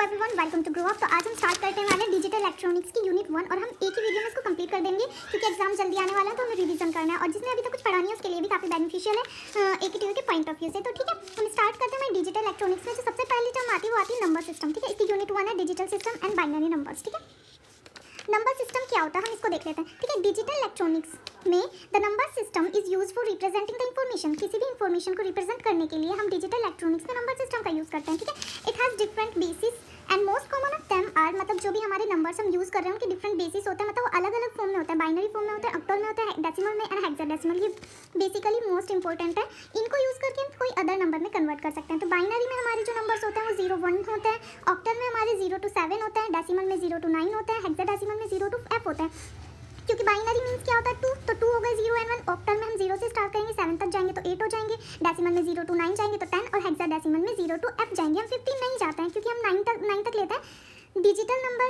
Everyone, welcome to grow up. तो आज हम स्टार्ट करने वाले हैं डिजिटल इलेक्ट्रॉनिक्स की यूनिट 1 और हम एक ही वीडियो में इसको कंप्लीट कर देंगे क्योंकि एग्जाम जल्दी आने वाला है तो हमें रिवीजन करना है और जिसने अभी तक कुछ पढ़ा नहीं है उसके लिए भी काफ़ी बेनिफिशियल है एकेटीवी के पॉइंट ऑफ व्यू से। तो ठीक है, हम स्टार्ट करते हैं डिजिटल इलेक्ट्रॉनिक्स में। जो सबसे पहली टर्म आती है वो आती है नंबर सिस्टम। ठीक है, इसकी यूनिट 1 है digital system and binary numbers. ठीक है, नंबर सिस्टम क्या होता है हम इसको देख लेते हैं। ठीक है, डिजिटल इलेक्ट्रॉनिक्स में the number system is use for representing the information. किसी भी इंफॉर्मेशन को रिप्रेजेंट करने के लिए हम डिजिटल इलेक्ट्रॉनिक्स में नंबर सिस्टम का यूज़ करते हैं। ठीक है, it has different basis and most common of them are, मतलब जो भी हमारे नंबर्स हम यूज़ कर रहे हैं उनके डिफरेंट बेसिस होते हैं, मतलब वो अलग अलग फॉर्म में होते हैं। बाइनरी फॉर्म में होते हैं, ऑक्टल में होते हैं, डेसिमल में एंड हेक्साडेसिमल। ये बेसिकली मोस्ट इंपॉर्टेंट है। इनको यूज़ करके हम कोई अदर नंबर में कन्वर्ट कर सकते हैं। तो बाइनरी में हमारे जो नंबर्स होते हैं वो 0 1 होते हैं, ऑक्टल में हमारे 0 to 7 होते हैं, डेसिमल में 0 to 9 होते हैं, हेक्साडेसिमल में 0 to f होता है। क्योंकि बाइनरी मीन्स क्या होता है 2, तो 2 हो गए 0 and 1। ऑक्टल में हम 0 से स्टार्ट करेंगे, 7 तक जाएंगे तो 8 हो जाएंगे, डेसिमल में 0 to 9 जाएंगे तो 10 और हेक्साडेसिमल में 0 to f जाएंगे। हम 15 नहीं जाते हैं क्योंकि हम 9 तक लेते हैं। डिजिटल नंबर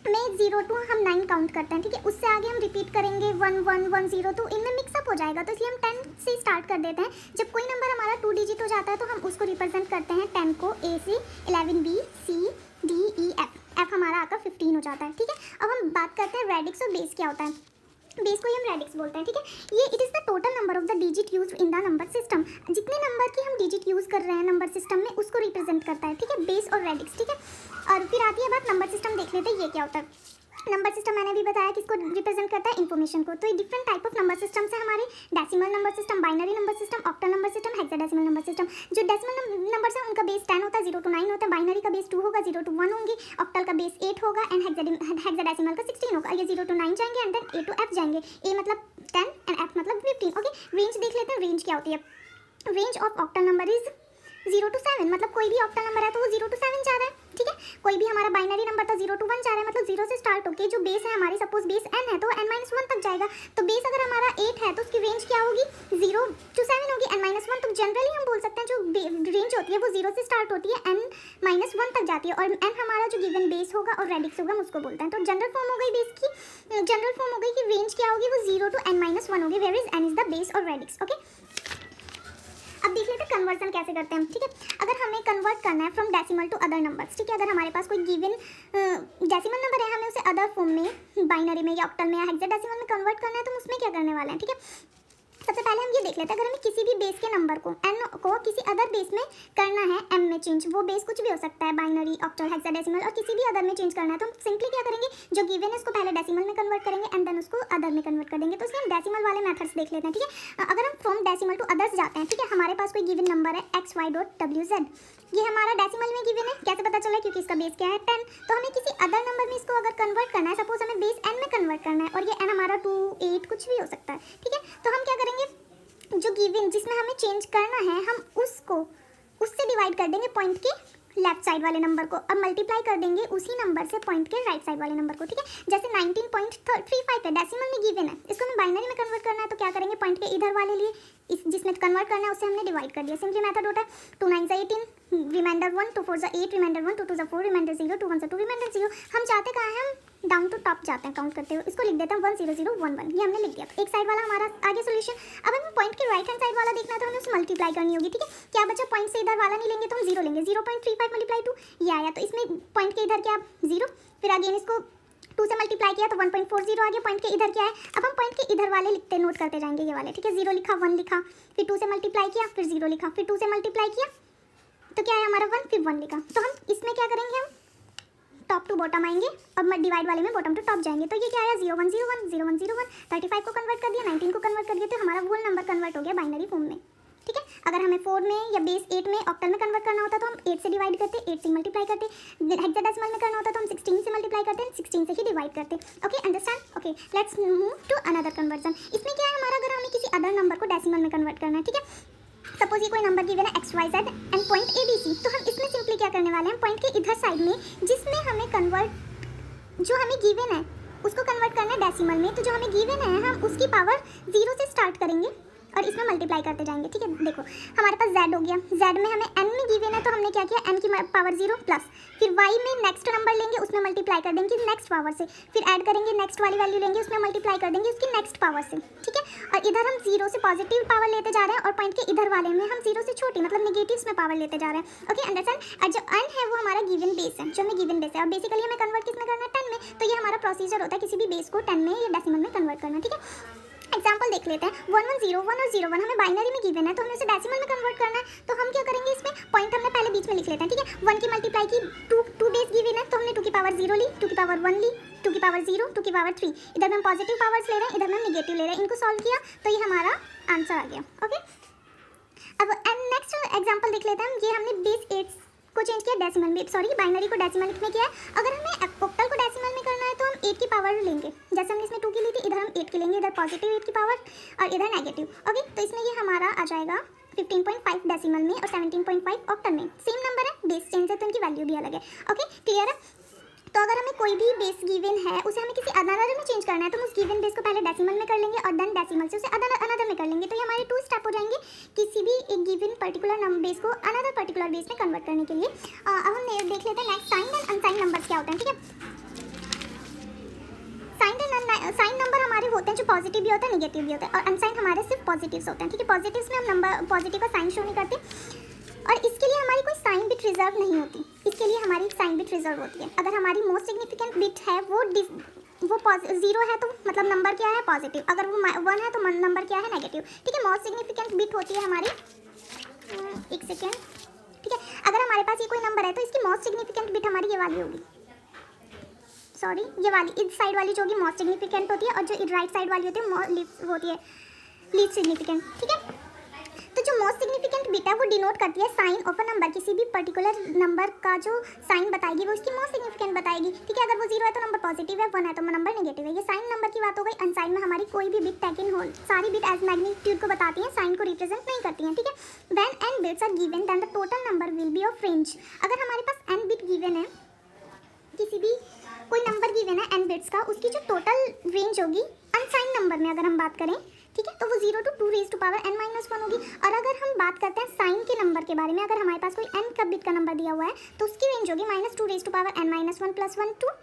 में 0 to हम 9 काउंट करते हैं। ठीक है, उससे आगे हम रिपीट करेंगे 1 1 1 0, तो इनमें मिक्सअप हो जाएगा, तो इसलिए हम 10 से स्टार्ट कर देते हैं। जब कोई नंबर हमारा 2 डिजिट हो जाता है तो हम उसको रिप्रेजेंट करते हैं 10 को A से 11 B C D E F हमारा आकर 15 हो जाता है। ठीक है, अब हम बात करते हैं रेडिक्स और बेस क्या होता है। बेस को ही हम रेडिक्स बोलते हैं। ठीक है, ये it is the total number of the digit use in the number system. जितने नंबर की हम डिजिट यूज़ कर रहे हैं नंबर सिस्टम में उसको रिप्रेजेंट करता है। ठीक है, बेस और रेडिक्स। ठीक है, और फिर आती है बात नंबर सिस्टम। देख लेते हैं ये क्या होता है। नंबर सिस्टम मैंने भी बताया कि इसको रिप्रेजेंट करता है इन्फॉर्मेशन को। तो ये different type of number systems है हमारे। Decimal number system, binary number system, octal number system, hexadecimal number system. जो डेसिमल नंबर्स हैं उनका बेस 10 होता है, 0 to 9 होता है, बाइनरी का बेस 2 होगा, 0 to 1 होंगे, ऑक्टल का बेस 8 होगा एंड हेक्साडेसिमल का 16 होगा। ये 0 to 9 जाएंगे and then A to F जाएंगे। A मतलब 10 एंड F मतलब 15। ओके, रेंज देख लेते हैं। रेंज क्या होती है। Range of octal number is 0 to 7, मतलब कोई भी ऑक्टल नंबर है तो वो 0 to 7 जा रहा है। ठीक है, कोई भी हमारा बाइनरी नंबर था 0 to 1 जा रहा है, मतलब 0 से स्टार्ट होके जो बेस है हमारी, सपोज बेस n है तो n-1 तक जाएगा। तो बेस अगर हमारा 8 है तो उसकी रेंज क्या होगी 0 to 7 होगी n-1। तो जनरली हम बोल सकते हैं जो रेंज होती है वो 0 से स्टार्ट होती है n-1 तक जाती है और n हमारा जो गिवन बेस होगा और रेडिक्स होगा हम उसको बोलते हैं। तो जनरल फॉर्म हो गई बेस की, जनरल फॉर्म हो गई कि रेंज क्या होगी वो 0 to n-1 होगी, where is n is the base और रेडिक्स। ओके, अब देख लेते हैं कन्वर्जन कैसे करते हैं हम। ठीक है, अगर हमें कन्वर्ट करना है from decimal to other numbers. ठीक है, अगर हमारे पास कोई गिवन डेसिमल नंबर है, हमें उसे अदर फॉर्म में बाइनरी में या ऑक्टल में या हेक्साडेसिमल में कन्वर्ट करना है, तो हम उसमें क्या करने वाले हैं। ठीक है, सबसे पहले हम ये देख लेते हैं अगर हमें किसी भी बेस के नंबर को n को किसी अदर बेस में करना है m में चेंज, वो बेस कुछ भी हो सकता है, बाइनरी, ऑक्टल, हेक्साडेसिमल, और किसी भी अदर में चेंज करना है तो हम सिंपली क्या करेंगे, जो गिवन है उसको पहले डेसिमल में कन्वर्ट करेंगे एंड देन उसको अदर में कन्वर्ट कर देंगे। तो इसलिए हम डेसिमल वाले मेथड्स देख लेते हैं। ठीक है, अगर हम फ्रॉम डेसिमल टू अदर्स जाते हैं, ठीक है, हमारे पास कोई गिवन नंबर है xy.wz, ये हमारा डेसिमल में गिवन है। कैसे पता चला, क्योंकि इसका बेस क्या है 10। तो हमें किसी अदर नंबर में इसको अगर कन्वर्ट करना है, सपोज हमें बेस n में कन्वर्ट करना है और ये n हमारा 2 8 कुछ भी हो सकता है। ठीक है, तो हम क्या करेंगे, जो गिवन जिसमें हमें चेंज करना है हम उससे डिवाइड कर देंगे पॉइंट के लेफ्ट साइड वाले नंबर को, अब मल्टीप्लाई कर देंगे उसी नंबर से पॉइंट के राइट साइड वाले नंबर को। ठीक है, जैसे 19.35 है, डेसिमल में गिवन है, इसको हमें बाइनरी में कन्वर्ट करना है तो क्या करेंगे, पॉइंट के इधर वाले लिए इस जिसमें कन्वर्ट करना है उससे हमने डिवाइड कर दिया। सिंपली मेथड होता है 2 9 18, रिमाइंडर 1, 2 4 8, रिमाइंडर 1, 2 2 4, रिमाइंडर 0, 2 1 2, रिमाइंडर 0। हम चाहते कहाँ हैं, हम डाउन टू टॉप जाते हैं काउंट करते हुए, इसको लिख देते हैं 1 0 0 1 1, ये हमने लिख दिया। तो एक साइड वाला हमारा आगे सोल्यूशन। अब हमें पॉइंट के राइट हैंड साइड वाला देखना है तो हमें उसे मल्टीप्लाई करनी होगी। ठीक है, क्या बचा, पॉइंट से इधर वाला नहीं लेंगे तो हम 0 लेंगे, 0.35 मल्टीप्लाई 2 ये आया, तो इसमें पॉइंट के इधर क्या 0, फिर अगेन इसको 2 से मल्टीप्लाई किया तो 1.40 आ गया, पॉइंट के इधर क्या है, अब हम पॉइंट के इधर वाले लिखते नोट करते जाएंगे ये वाले। ठीक है, 0 लिखा, 1 लिखा, फिर 2 से मल्टीप्लाई किया, फिर 0 लिखा, फिर 2 से मल्टीप्लाई किया तो क्या है हमारा 1, फिर 1 लिखा। तो हम इसमें क्या करेंगे, हम टॉप टू बॉटम आएंगे और डिवाइड वाले में बॉटम टू टॉप जाएंगे। तो ये क्या आया 0 1 0 1 0 1 0 1, 35 को कन्वर्ट कर दिया, 19 को कन्वर्ट कर दिया, तो हमारा होल नंबर कन्वर्ट हो गया बाइनरी फॉर्म में। ठीक है, अगर हमें 4 में या बेस 8 में ऑक्टल में कन्वर्ट करना होता तो हम 8 से डिवाइड करते, 8 से मल्टीप्लाई करते, हेक्साडेसिमल में करना होता तो हम 16 से मल्टीप्लाई करते हैं, 16 से ही डिवाइड करते। Okay, understand. Okay, let's move to another conversion. इसमें क्या है हमारा, अगर हमें किसी अदर नंबर को डेसिमल में कन्वर्ट करना है, ठीक है, सपोज ये कोई नंबर गिवन है XYZ एंड पॉइंट ABC, तो हम इसमें सिंपली क्या करने वाले हैं, पॉइंट के इधर साइड में जिसमें हमें कन्वर्ट, जो हमें गिवन है उसको कन्वर्ट करना है डेसिमल में, तो जो हमें गिवन है हम उसकी पावर 0 से स्टार्ट करेंगे और इसमें मल्टीप्लाई करते जाएंगे। ठीक है, देखो हमारे पास z हो गया, z में हमें n में गिवन है तो हमने क्या किया, n की पावर 0 प्लस, फिर y में नेक्स्ट नंबर लेंगे उसमें मल्टीप्लाई कर देंगे नेक्स्ट पावर से, फिर ऐड करेंगे नेक्स्ट वाली वैल्यू लेंगे उसमें मल्टीप्लाई कर देंगे उसकी नेक्स्ट पावर से। ठीक है, और इधर हम 0 से पॉजिटिव पावर लेते जा रहे हैं और पॉइंट के इधर वाले में हम 0 से छोटी मतलब नेगेटिव में पावर लेते जा रहे हैं। Okay, understand. और जो n है वो हमारा गिवन बेस है, जो हमें गिवन बेस है, और बेसिकली हमें कन्वर्ट किसमें करना है, 10 में। तो ये हमारा प्रोसीजर होता है किसी भी बेस को 10 में या डेसिमल में कन्वर्ट करना। ठीक है, एग्जाम्पल देख लेते हैं। 1101 और 01 हमें बाइनरी में गिवन है तो हमें उसे डेसिमल में कन्वर्ट करना है। तो हम क्या करेंगे, इसमें पॉइंट हमने पहले बीच में लिख लेते हैं। ठीक है, 1 की मल्टीप्लाई की 2 बेस गिवन है तो हमने 2 की पावर 0 ली, 2 की पावर 1 ली, 2 की पावर 0, 2 की पावर 3। इधर में हम पॉजिटिव पावर्स ले रहे हैं, इधर में हम निगेटिव ले रहे हैं। इनको सॉल्व किया तो ये हमारा आंसर आ गया। ओके, अब नेक्स्ट एग्जाम्पल देख लेते हैं। ये हमने बेस 8 को चेंज किया डेसिमल में, सॉरी बाइनरी को डेसिमल में किया है। अगर हमें ऑक्टल को डेसिमल में करना है तो हम 8 की पावर लेंगे, जैसे हमने इसमें 2 की ली थी, इधर हम 8 की लेंगे, इधर पॉजिटिव 8 की पावर और इधर नेगेटिव। ओके, तो इसमें ये हमारा आ जाएगा 15.5 डेसिमल में और 17.5 ऑक्टल में। सेम नंबर है, बेस चेंज है तो उनकी वैल्यू भी अलग है। ओके, क्लियर है। तो अगर हमें कोई भी बेस गिवन है उसे हमें किसी अनदर में चेंज करना है तो हम उस गिवन बेस को पहले डेसिमल में कर लेंगे और देन डेसिमल से उसे अनदर में कर लेंगे। तो ये हमारे 2 स्टेप हो जाएंगे किसी भी एक गिवन पर्टिकुलर नंबर बेस को अनदर पर्टिकुलर बेस में कन्वर्ट करने के लिए। अब हम देख लेते हैं next sign and unsign numbers क्या होते हैं। ठीक है, साइन नंबर हमारे होते हैं जो पॉजिटिव भी होता है नेगेटिव भी होता है, और अनसाइन हमारे सिर्फ पॉजिटिव्स होते हैं। ठीक है, पॉजिटिव्स में हम नंबर पॉजिटिव का साइन शो नहीं करते और इसके लिए हमारी कोई साइन बिट रिजर्व नहीं होती, इसके लिए हमारी साइन बिट रिजर्व होती है। अगर हमारी मोस्ट सिग्निफिकेंट बिट है वो 0 है तो मतलब नंबर क्या है, पॉजिटिव। अगर वो 1 है तो नंबर क्या है, नेगेटिव। ठीक है, मोस्ट सिग्निफिकेंट बिट होती है हमारी, एक सेकेंड। ठीक है, अगर हमारे पास ये कोई नंबर है तो इसकी मोस्ट सिग्निफिकेंट बिट हमारी ये वाली होगी, सॉरी ये वाली, इस साइड वाली जो होगी मोस्ट सिग्निफिकेंट होती है और जो राइट साइड वाली होती है लीस्ट सिग्निफिकेंट। ठीक है, तो जो मोस्ट सिग्निफिकेंट बिट है वो डिनोट करती है साइन ऑफ अ नंबर, किसी भी पर्टिकुलर नंबर का जो साइन बताएगी वो उसकी मोस्ट सिग्निफिकेंट बताएगी। ठीक है, अगर वो 0 है तो नंबर पॉजिटिव है, 1 है तो नंबर नेगेटिव है। ये साइन नंबर की बात हो गई। अनसाइन में हमारी कोई भी बिट टेकन हो, सारी बिट एज मैग्नीट्यूड को बताती हैं, साइन को रिप्रेजेंट नहीं करती हैं। ठीक है, when n bits are given then the total number will be of range. अगर हमारे पास n बिट गिवन है, किसी भी कोई नंबर गिवन है n बिट्स का, उसकी जो टोटल रेंज होगी अनसाइन नंबर में अगर हम बात करें, ठीक है, तो वो 0 to 2 raised to power n-1 होगी। और अगर हम बात करते हैं साइन के नंबर के बारे में, अगर हमारे पास कोई n का बिट का नंबर दिया हुआ है तो उसकी रेंज होगी -2 raised to power n-1 + 1 to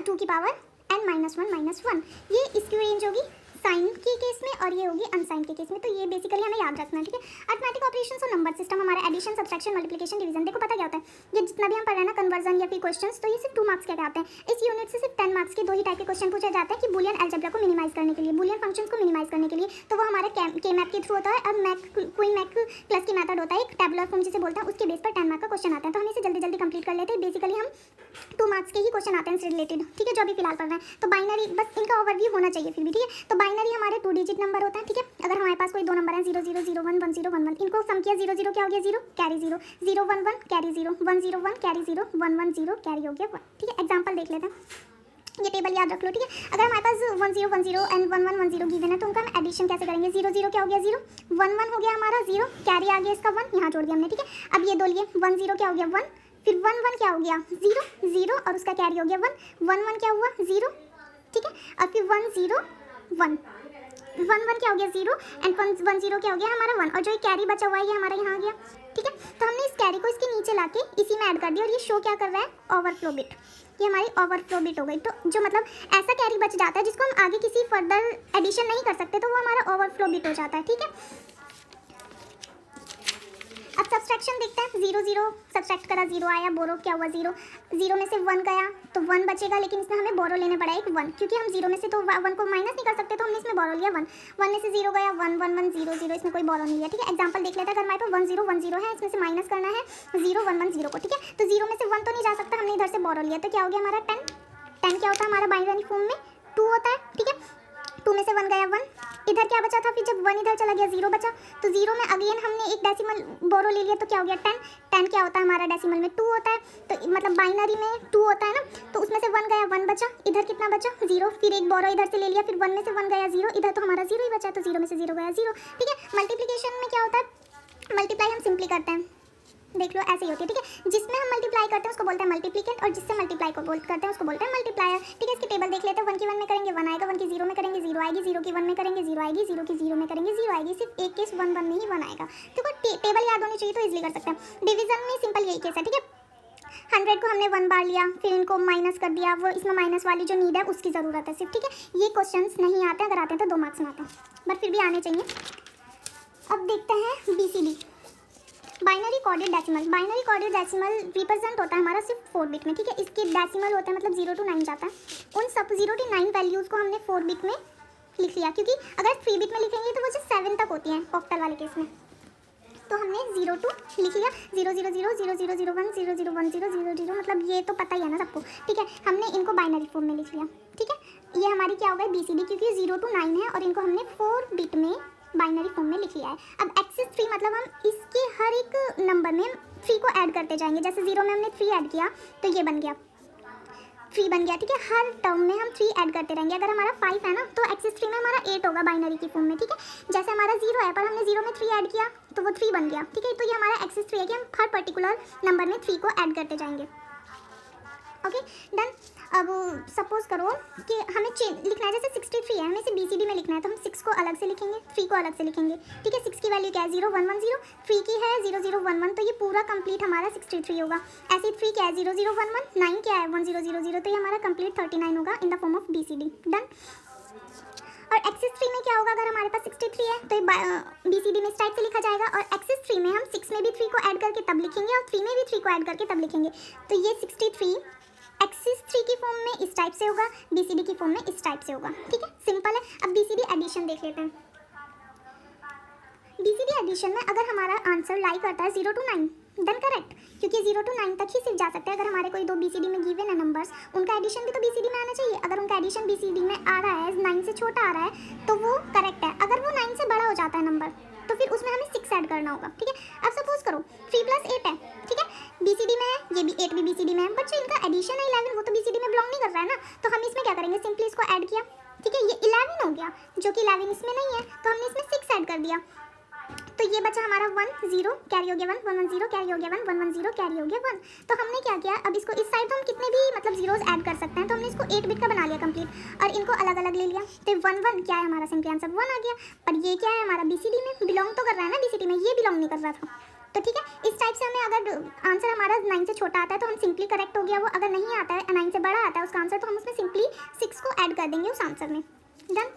2 की पावर n-1 ये इसकी रेंज होगी साइन के केस में और ये होगी अनसाइन के केस में। तो ये बेसिकली हमें याद रखना है। ठीक है, अरिथमेटिक ऑपरेशंस और नंबर सिस्टम हमारा एडिशन, सब्ट्रैक्शन, मल्टीप्लिकेशन, डिवीजन, देखो पता क्या होता है, ये जितना भी हम पढ़ रहे हैं ना कन्वर्जन या फिर क्वेश्चंस, तो ये सिर्फ 2 मार्क्स के आते हैं। इस यूनिट से सिर्फ 10 मार्क्स के 2 ही टाइप के क्वेश्चन पूछे जाते हैं कि बुलियन अलजेब्रा को मिनिमाइज करने के लिए, बुलियन फंक्शंस को मिनिमाइज करने के लिए, तो वो हमारे के मैप के थ्रू होता है। अब मैक प्लस की मेथड होता है, एक टेबुलर फॉर्म जिसे बोलते हैं, उसके बेस पर 10 मार्क का क्वेश्चन आता है। तो हम इसे जल्दी जल्दी कंप्लीट कर लेते हैं। बेसिकली हम 2 मार्क्स के ही क्वेश्चन आते हैं इससे रिलेटेड। ठीक है, जो अभी फिलहाल पढ़ रहे हैं। तो बाइनरी बस इनका ओवरव्यू होना चाहिए फिर भी। ठीक है, तो बाइनरी हमारे 2 डिजिट नंबर होता है। ठीक है, अगर हमारे पास कोई 2 नंबर हैं 0 0 0 1 1 0 1 1, इनको सम किया 0 0 क्या हो गया 0 कैरी 0 0 1 1 कैरी 0 1 0 1 कैरी 0 1 1 0 कैरी हो गया 1। ठीक है, एग्जांपल देख लेते हैं, ये टेबल याद रख लो। ठीक है, अगर हमारे पास 1 0 1 0 एंड 1 1 1 0 गिवन है तो उनका हम एडिशन कैसे करेंगे, 0 0 क्या हो गया 0 1 1 हो गया हमारा 0 कैरी आ गया इसका 1, यहाँ जोड़ दिया हमने। ठीक है, अब ये दो लिए 1 0 क्या हो गया 1, फिर 1 1 क्या हो गया 0 0 और उसका कैरी हो गया 1 1 1 क्या हुआ 0। ठीक है, और फिर 1 0 1 1 1 क्या हो गया 0 एंड 1 0 क्या हो गया हमारा 1, और जो कैरी बचा हुआ है ये हमारा यहाँ आ गया। ठीक है, तो हमने इस कैरी को इसके नीचे लाके इसी में ऐड कर दिया और ये शो क्या कर रहा है, ओवरफ्लो बिट। ये हमारी ओवरफ्लो बिट हो गई। तो जो मतलब ऐसा कैरी बच जाता है जिसको हम आगे किसी फर्दर एडिशन नहीं कर सकते, तो वो हमारा ओवरफ्लो बिट हो जाता है। ठीक है, अब सब्सट्रैक्शन देखते हैं। 0 0 सब्सट्रैक्ट करा 0 आया, बोरो क्या हुआ 0 0 में से 1 गया तो 1 बचेगा, लेकिन इसमें हमें बोरो लेने पड़ा एक 1, क्योंकि हम 0 में से तो 1 को माइनस नहीं कर सकते, तो हमने इसमें बोरो लिया 1 1 में से 0 गया 1 1 1 0 0, इसमें कोई बोरो नहीं लिया। ठीक है, एग्जांपल देख लेते हैं। अगर हमारे पास 1 0 1 0 है, इसमें से माइनस करना है 0 1 1 0 को। ठीक है, तो 0 में से 1 तो नहीं जा सकता, हमने इधर से बोरो लिया, तो क्या हो गया हमारा 10 10 क्या होता है हमारा बाइनरी फॉर्म में 2 होता है। ठीक है, 2 में से 1 गया 1, इधर क्या बचा था, फिर जब 1 इधर चला गया 0 बचा, तो 0 में अगेन हमने एक डेसिमल बोरो ले लिया, तो क्या हो गया 10 10 क्या होता है हमारा डेसिमल में 2 होता है, तो मतलब बाइनरी में 2 होता है ना, तो उसमें से 1 गया 1 बचा, इधर कितना बचा 0, फिर एक बोरो इधर से ले लिया, फिर 1 में से 1 गया 0, इधर तो हमारा 0 ही बचा, तो 0 में से 0 गया 0। ठीक है, मल्टीप्लिकेशन में क्या होता है, मल्टीप्लाई हम सिंपली करते हैं, देख लो ऐसे ही होती है, ठीक है। जिसमें हम मल्टीप्लाई करते हैं उसको बोलते हैं मल्टीप्लिकेंट, और जिससे मल्टीप्लाई को करते हैं उसको बोलते हैं मल्टीप्लायर, ठीक है। इसकी टेबल देख लेते हैं। 1 की 1 में करेंगे 1 आएगा, 1 की 0 में करेंगे 0 आएगी, 0 की 1 में करेंगे 0 आएगी, 0 की 0 में करेंगे 0 आएगी। सिर्फ एक केस 1 1 में ही 1 आएगा, देखो टेबल याद होनी चाहिए तो इजीली कर सकते हैं। डिवीजन में सिंपल यही केस है, ठीक है। 100 को हमने 1 बार लिया, फिर इनको माइनस कर दिया, वो इसमें माइनस वाली जो नीड है उसकी ज़रूरत है सिर्फ, ठीक है। ये क्वेश्चंस नहीं आते, अगर आते हैं तो 2 मार्क्स में आते हैं, बट फिर भी आने चाहिए। अब देखते हैं BCD, binary coded decimal. Binary coded decimal represent होता है हमारा सिर्फ 4 बिट में, ठीक है। इसके डेसिमल होता है मतलब 0 to 9 जाता है। उन सब 0 to 9 वैल्यूज़ को हमने 4 बिट में लिख लिया, क्योंकि अगर 3 बिट में लिखेंगे तो वो जो 7 तक होती हैं ऑक्टल वाले केस में, तो हमने 0 to लिख लिया 0 0 0 0 0 0 1 0 0 1 0 0 0, मतलब ये तो पता ही है ना सबको, ठीक है। हमने इनको बाइनरी फॉर्म में लिख लिया, ठीक है। ये हमारी क्या हो गई BCD, क्योंकि 0 to 9 है और इनको हमने 4 बिट में बाइनरी फॉर्म में लिख लिया है। अब एक्सेस 3 मतलब हम इसके हर एक नंबर में 3 को ऐड करते जाएंगे। जैसे 0 में हमने 3 ऐड किया तो ये बन गया 3 बन गया, ठीक है। हर टर्म में हम 3 ऐड करते रहेंगे। अगर हमारा 5 है ना तो एक्सेस 3 में हमारा 8 होगा बाइनरी की फॉर्म में, ठीक है। जैसे हमारा 0 है पर हमने 0 में 3 ऐड किया तो वो 3 बन गया, ठीक है। तो ये हमारा एक्सेस 3 है कि हम हर पर्टिकुलर नंबर में 3 को ऐड करते जाएंगे, ओके डन। अब सपोज करो कि हमें लिखना है, जैसे 63 है, हमें इसे BCD में लिखना है तो हम 6 को अलग से लिखेंगे, 3 को अलग से लिखेंगे, ठीक है। 6 की वैल्यू क्या है 0 1 1 0, 3 की है 0 0 1 1, तो ये पूरा कंप्लीट हमारा 63 होगा। ऐसे 3 क्या है 0 0 1 1, 9 क्या है 1 0 0 0, तो ये हमारा कंप्लीट 39 होगा in the form of BCD, done. और एक्सेस 3 में क्या होगा, अगर हमारे पास 63 है तो BCD में इस टाइप से लिखा जाएगा, और एक्सेस 3 में हम 6 में भी 3 को ऐड करके तब लिखेंगे और 3 में भी 3 को ऐड करके तब लिखेंगे। तो ये 63 एक्सेस 3 की फॉर्म में इस टाइप से होगा, BCD की फॉर्म में इस टाइप से होगा, ठीक है। सिंपल है। अब BCD एडिशन देख लेते हैं। BCD एडिशन में अगर हमारा आंसर लाई करता है 0 to 9, डन करेक्ट, क्योंकि 0 to 9 तक ही सिर्फ जा सकते हैं। अगर हमारे कोई 2 BCD में गिवन है नंबर्स, उनका एडिशन भी तो BCD में आना चाहिए। अगर उनका एडिशन BCD में आ रहा है 9 से छोटा आ रहा है तो वो करेक्ट है। अगर वो 9 से बड़ा हो जाता है नंबर तो फिर उसमें हमें 6 ऐड करना होगा, ठीक है। अब सपोज करो 3 + 8 है, ठीक है, BCD में है, ये भी 8 भी BCD में है, बट जो इनका एडिशन है 11 वो तो BCD में बिलोंग नहीं कर रहा है ना, तो हम इसमें क्या करेंगे, सिंपली इसको ऐड किया, ठीक है। ये 11 हो गया, जो कि 11 इसमें नहीं है तो हमने इसमें 6 ऐड कर दिया, तो ये बचा हमारा 1 0 कैरी हो गया 1 1 1 0 कैरी हो गया 1 1 1 0 कैरी हो गया 1। तो हमने क्या किया, अब इसको इस साइड तो हम कितने भी मतलब जीरोस ऐड कर सकते हैं, तो हमने इसको 8 बिट का बना लिया कंप्लीट और इनको अलग अलग ले लिया। तो 1 1 क्या है हमारा सिंपली आंसर 1 आ गया, पर ये क्या है हमारा BCD में बिलोंग तो कर रहा है ना, BCD में ये बिलोंग नहीं कर रहा था, तो ठीक है। इस टाइप से हमें अगर आंसर हमारा 9 से छोटा आता है तो हम सिंपली करेक्ट हो गया वो, अगर नहीं आता है 9 से बड़ा आता है उसका आंसर तो हम उसमें सिंपली 6 को ऐड कर देंगे उस आंसर में, डन।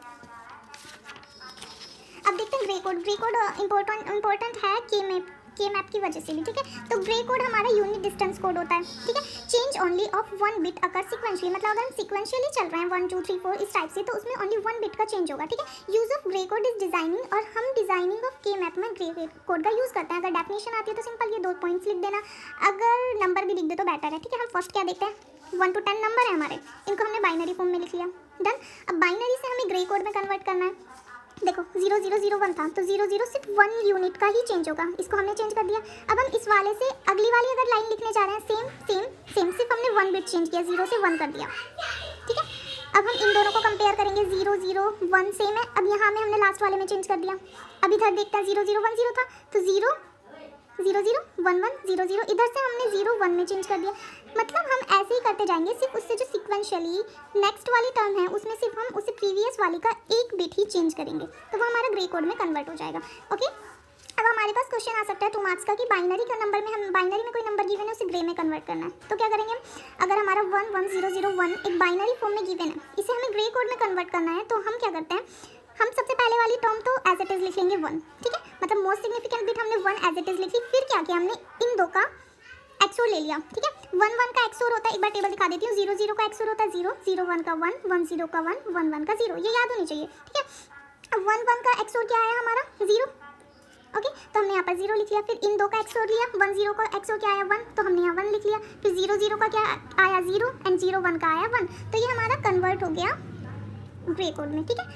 अब देखते हैं gray code. Grey code important है के मैप की वजह से भी, ठीक है। तो ग्रे कोड हमारा यूनिट डिस्टेंस कोड होता है, ठीक है। Change only of 1 bit occur sequentially, मतलब अगर हम सिक्वेंशियली चल रहे हैं 1 2 3 4 इस टाइप से, तो उसमें ओनली 1 बिट का चेंज होगा, ठीक है। Use of grey code is designing, और हम डिजाइनिंग ऑफ के मैप में ग्रे कोड का यूज करते हैं। अगर डेफिनेशन आती है तो सिंपल ये 2 पॉइंट्स लिख देना, अगर नंबर भी लिख दे तो बेटर है, ठीक है। हम फर्स्ट क्या देखते हैं 1 to 10 नंबर है हमारे, इनको हमने बाइनरी फॉर्म में लिख लिया, डन। अब बाइनरी से हमें ग्रे कोड में कन्वर्ट करना है। देखो 0 0 0 1 था तो 0 0 सिर्फ 1 यूनिट का ही चेंज होगा, इसको हमने चेंज कर दिया। अब हम इस वाले से अगली वाली अगर लाइन लिखने जा रहे हैं सेम सिर्फ हमने 1 बिट चेंज किया, 0 से 1 कर दिया, ठीक है। अब हम इन दोनों को कंपेयर करेंगे, 0 0 1 सेम है, अब यहाँ में हमने लास्ट वाले में चेंज कर दिया। अब इधर देखते हैं 0 0 1 0 था तो 0 0 0 1 1 0 0, इधर से हमने 0 1 में चेंज कर दिया। मतलब हम ऐसे ही करते जाएंगे, सिर्फ उससे जो सिक्वेंशियली नेक्स्ट वाली टर्म है उसमें सिर्फ हम उससे प्रीवियस वाली का एक बिट ही चेंज करेंगे, तो वो हमारा ग्रे कोड में कन्वर्ट हो जाएगा, ओके। अब हमारे पास क्वेश्चन आ सकता है 2 मार्क्स का कि बाइनरी का नंबर में हम बाइनरी में कोई नंबर गिवन है उसे ग्रे में कन्वर्ट करना है, तो क्या करेंगे हम। अगर हमारा 1 1 0 0 1 एक बाइनरी फॉर्म में गिवन है, इसे हमें ग्रे कोड में कन्वर्ट करना है, तो हम क्या करते हैं, हम सबसे पहले वाली टर्म तो एज इट इज लिख लेंगे 1, ठीक है। मतलब मोस्ट सिग्निफिकेंट बिट हमने 1 एज इट इज लिखी, फिर क्या किया हमने इन दो का एक्सोर ले लिया, ठीक है। 1 1 का एक्सोर होता है, एक बार टेबल दिखा देती हूँ, 0 0 का एक्सोर होता है 0 0 1 का 1 1 0 का 1 1 1 का 0, ये याद होनी चाहिए, ठीक है। अब 1 1 का एक्सोर क्या आया हमारा 0, ओके, तो हमने यहाँ पर 0 लिख लिया। फिर इन दो का एक्सोर लिया, 1 0 का एक्सोर क्या आया 1, तो हमने यहाँ 1 लिख लिया। फिर 0 0 का क्या आया 0 एंड 0 1 का आया 1, तो ये हमारा कन्वर्ट हो गया ग्रे कोड में, ठीक है।